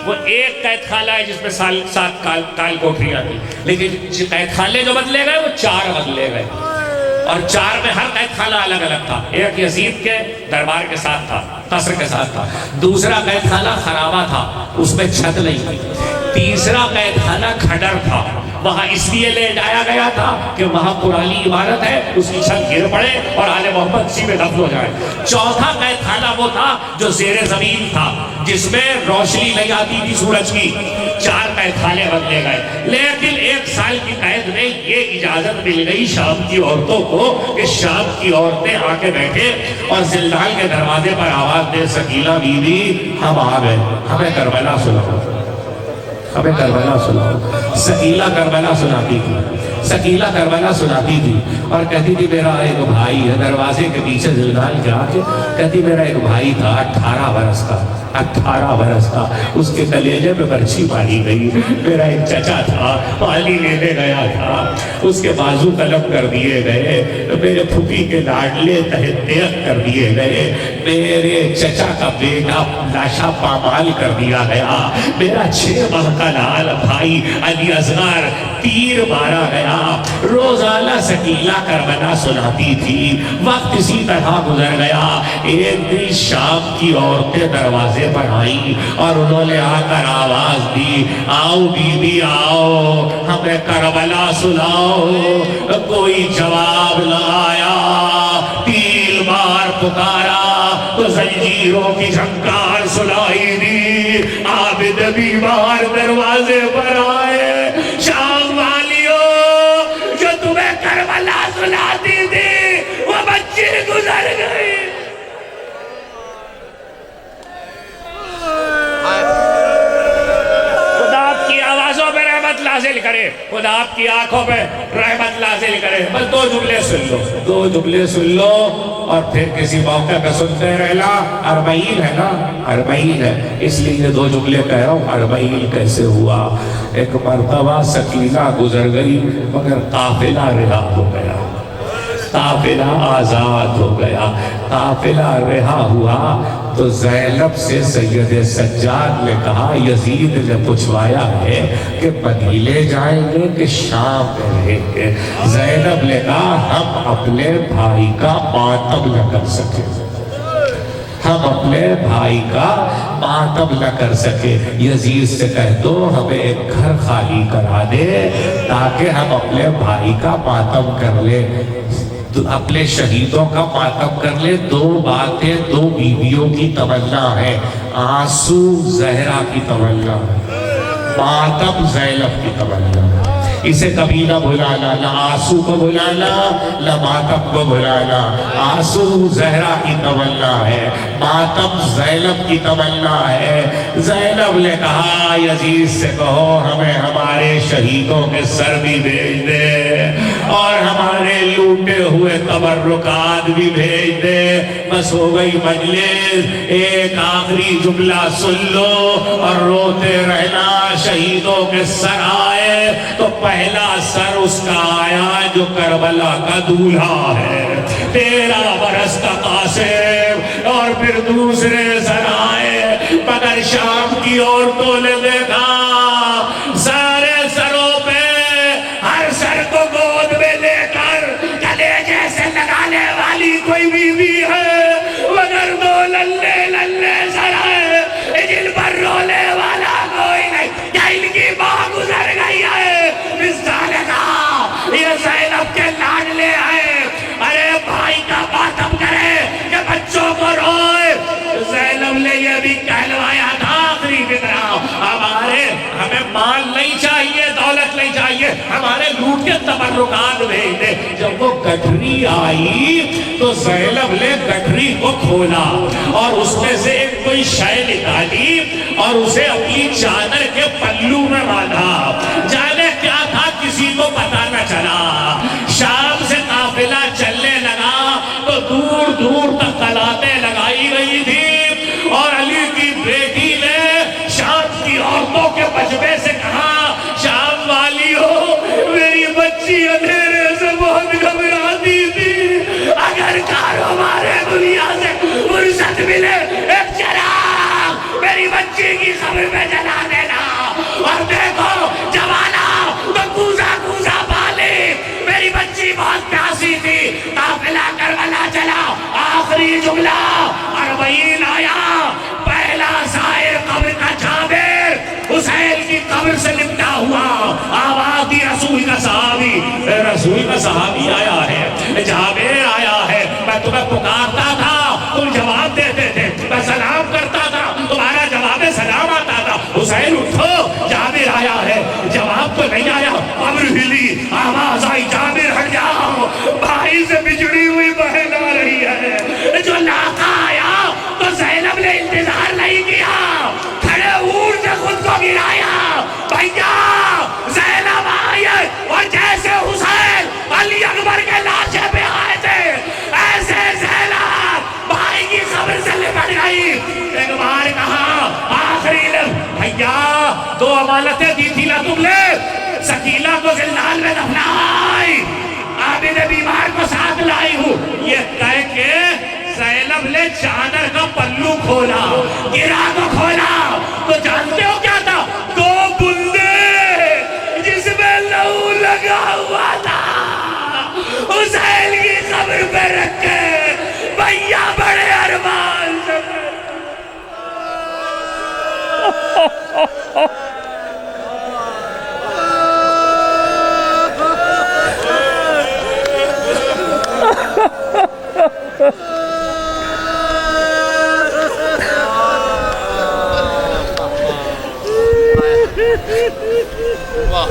وہ ایک قید خانہ ہے جس میں 7 کال کوٹریاں تھی, لیکن قید خانے جو بدلے گئے وہ 4 بدلے گئے, اور 4 میں ہر قید خانہ الگ الگ تھا. ایک یزید کے دربار کے ساتھ تھا, قصر کے ساتھ تھا. دوسرا قید خانہ خرابہ تھا, اس میں چھت نہیں تھی. تیسرا قید خانہ کھڈر تھا, وہاں اس لیے لے جایا گیا تھا کہ وہاں پرانی عمارت ہے، اس کی چھت گر پڑے اور آل محمد اسی میں دفن ہو جائے۔ چوتھا قید خانہ وہ تھا جو زیر زمین تھا، جس میں روشنی نہیں آتی تھی سورج کی۔ 4 قید خانے بدلے گئے، لیکن 1 سال کی قید میں یہ اجازت مل گئی شام کی عورتوں کو کہ شام کی عورتیں آ کے بیٹھے اور زندان کے دروازے پر آواز دے، سکینہ بی بی ہم آ گئے، ہمیں کربلا سناؤ، ہمیں کربلا سناؤ۔ سکینہ کربلا سناتی تھی، سکینہ کربلا سناتی تھی اور کہتی تھی میرا ایک بھائی ہے، دروازے کے پیچھے زندان کے آگے کہتی میرا ایک بھائی تھا 18 برس کا، 18 برس کا، اس کے کلیجے میں برچھی ماری گئی۔ میرا ایک چچا تھا، پانی لینے گیا تھا، اس کے بازو قلم کر دیے گئے، میرے پھوپھی کے لاڈلے تہتیق کر دیے گئے، میرے چچا کا بیٹا لاشا پامال کر دیا گیا، میرا 6 ماہ کا لال بھائی علی اصغر تیر مارا گیا۔ روزانہ سکینہ کربلا سناتی تھی، وقت اسی طرح گزر گیا۔ ایک دن شام کی عورتیں دروازے پر آئیں اور انہوں نے آ کر آواز دی، آؤ بی بی آؤ، ہمیں کربلا سناؤ۔ کوئی جواب نہ آیا، تیر مار پکارا تو زنجیروں کی جھنکار سنائی دی۔ عابد بیمار دروازے پر آئے، شام والیوں جو تمہیں کربلا سناتی تھی وہ بچی گزر گئی۔ خدا آپ کی آوازوں پہ رحمت نازل کرے، خدا آپ کی آنکھوں پہ رحمت نازل کرے۔ بس 2 جملے سن لو، 2 جملے سن لو اور پھر کسی موقع پہ سنتے رہنا۔ 40 ہے نا، 40 ہے، اس لیے یہ 2 جملے کہہ رہا ہوں۔ 40 کیسے ہوا؟ ایک مرتبہ سکینہ گزر گئی مگر قافلہ رہا ہو گیا، قافلہ آزاد ہو گیا۔ قافلہ رہا ہوا تو زینب سے سید سجاد نے کہا، یزید نے پوچھوایا ہے کہ مدینے جائیں گے کہ شام میں رہیں گے؟ زینب نے کہا ہم اپنے بھائی کا ماتم نہ کر سکے، ہم اپنے بھائی کا ماتم نہ کر سکے، یزید سے کہہ دو ہمیں ایک گھر خالی کرا دے تاکہ ہم اپنے بھائی کا ماتم کر لیں، اپنے شہیدوں کا ماتم کر لے۔ 2 باتیں 2 بیویوں کی تمنا ہے، آنسو زہرا کی تمنا ہے، ماتم زینب کی تمنا ہے۔ اسے کبھی نہ بھلانا، نہ آنسو کو بھلانا نہ ماتم کو بھلانا۔ آنسو زہرا کی تمنا ہے، ماتم زینب کی تمنا ہے۔ زینب نے کہا یزید سے کہو ہمیں ہمارے شہیدوں کے سر بھی بھیج دے اور ہمارے لوٹے ہوئے تبرکات بھی بھیج دے۔ بس ہو گئی مجلس، ایک آخری جملہ سن لو اور روتے رہنا۔ شہیدوں کے سر آئے تو پہلا سر اس کا آیا جو کربلا کا دولہا ہے، 13 برس کا قاسم، اور پھر دوسرے سر آئے مگر شام کی عورتوں نے دیکھا سارے سروں پہ ہر سر کو گود میں لے کر کلیجے سے لگانے والی کوئی بیوی ہے مگر 2 للے للے سر ہے جن پر رونے والا کوئی نہیں، یا ان کی ماں گزر گئی ہے۔ یہ زینب کے لاڈلے ہیں، ارے بھائی کا ماتم کرے کہ بچوں کو روئے۔ زینب نے یہ بھی کہلوایا تھا آخری فطرہ، ہمیں مال نہیں چاہیے، دولت نہیں چاہیے، ہمارے لوٹ کے تبرکات بھیج دے۔ جب وہ گٹھری آئی تو زینب نے گٹھری کو کھولا اور اس میں سے ایک کوئی شے نکالی اور اسے اپنی چادر کے پلو میں باندھا۔ جانے کیا تھا کسی کو پتہ نہ چلا۔ شام سے قافلہ چلنے لگا تو دور دور تک قلاتیں لگائی گئی تھی اور علی کی بیٹی نے شام کی عورتوں کے مجمع سے کہا، شام والیوں میری بچی اندھیرے سے بہت گھبراتی تھی، اگر کاروبار دنیا سے فرصت ملے ایک چراغ میری بچی کی قبر میں جلا دینا، اور دیکھو جوانا تو کوزا کوزا پالے، میری بچی بہت پیاسی تھی۔ قافلہ کربلا چلا، آخری جملہ 40 آیا، پہلا سائر قبر کا جابر حسین کی قبر سے لپٹا ہوا، آواز دی دو امانتیں دی تھی نا تم نے، سکینہ کو زندان میں دفنائی، عابد بیمار کو ساتھ لائی ہوں، یہ کہہ کے زینب نے چادر کا پلو کھولا، گرا کو کھولا، تو جانتے ہو کیا تھا؟ دو بندے جس میں لہو لگا ہوا تھا، حسین کی قبر پہ رکھے بھیا بڑے ارمان سے واہ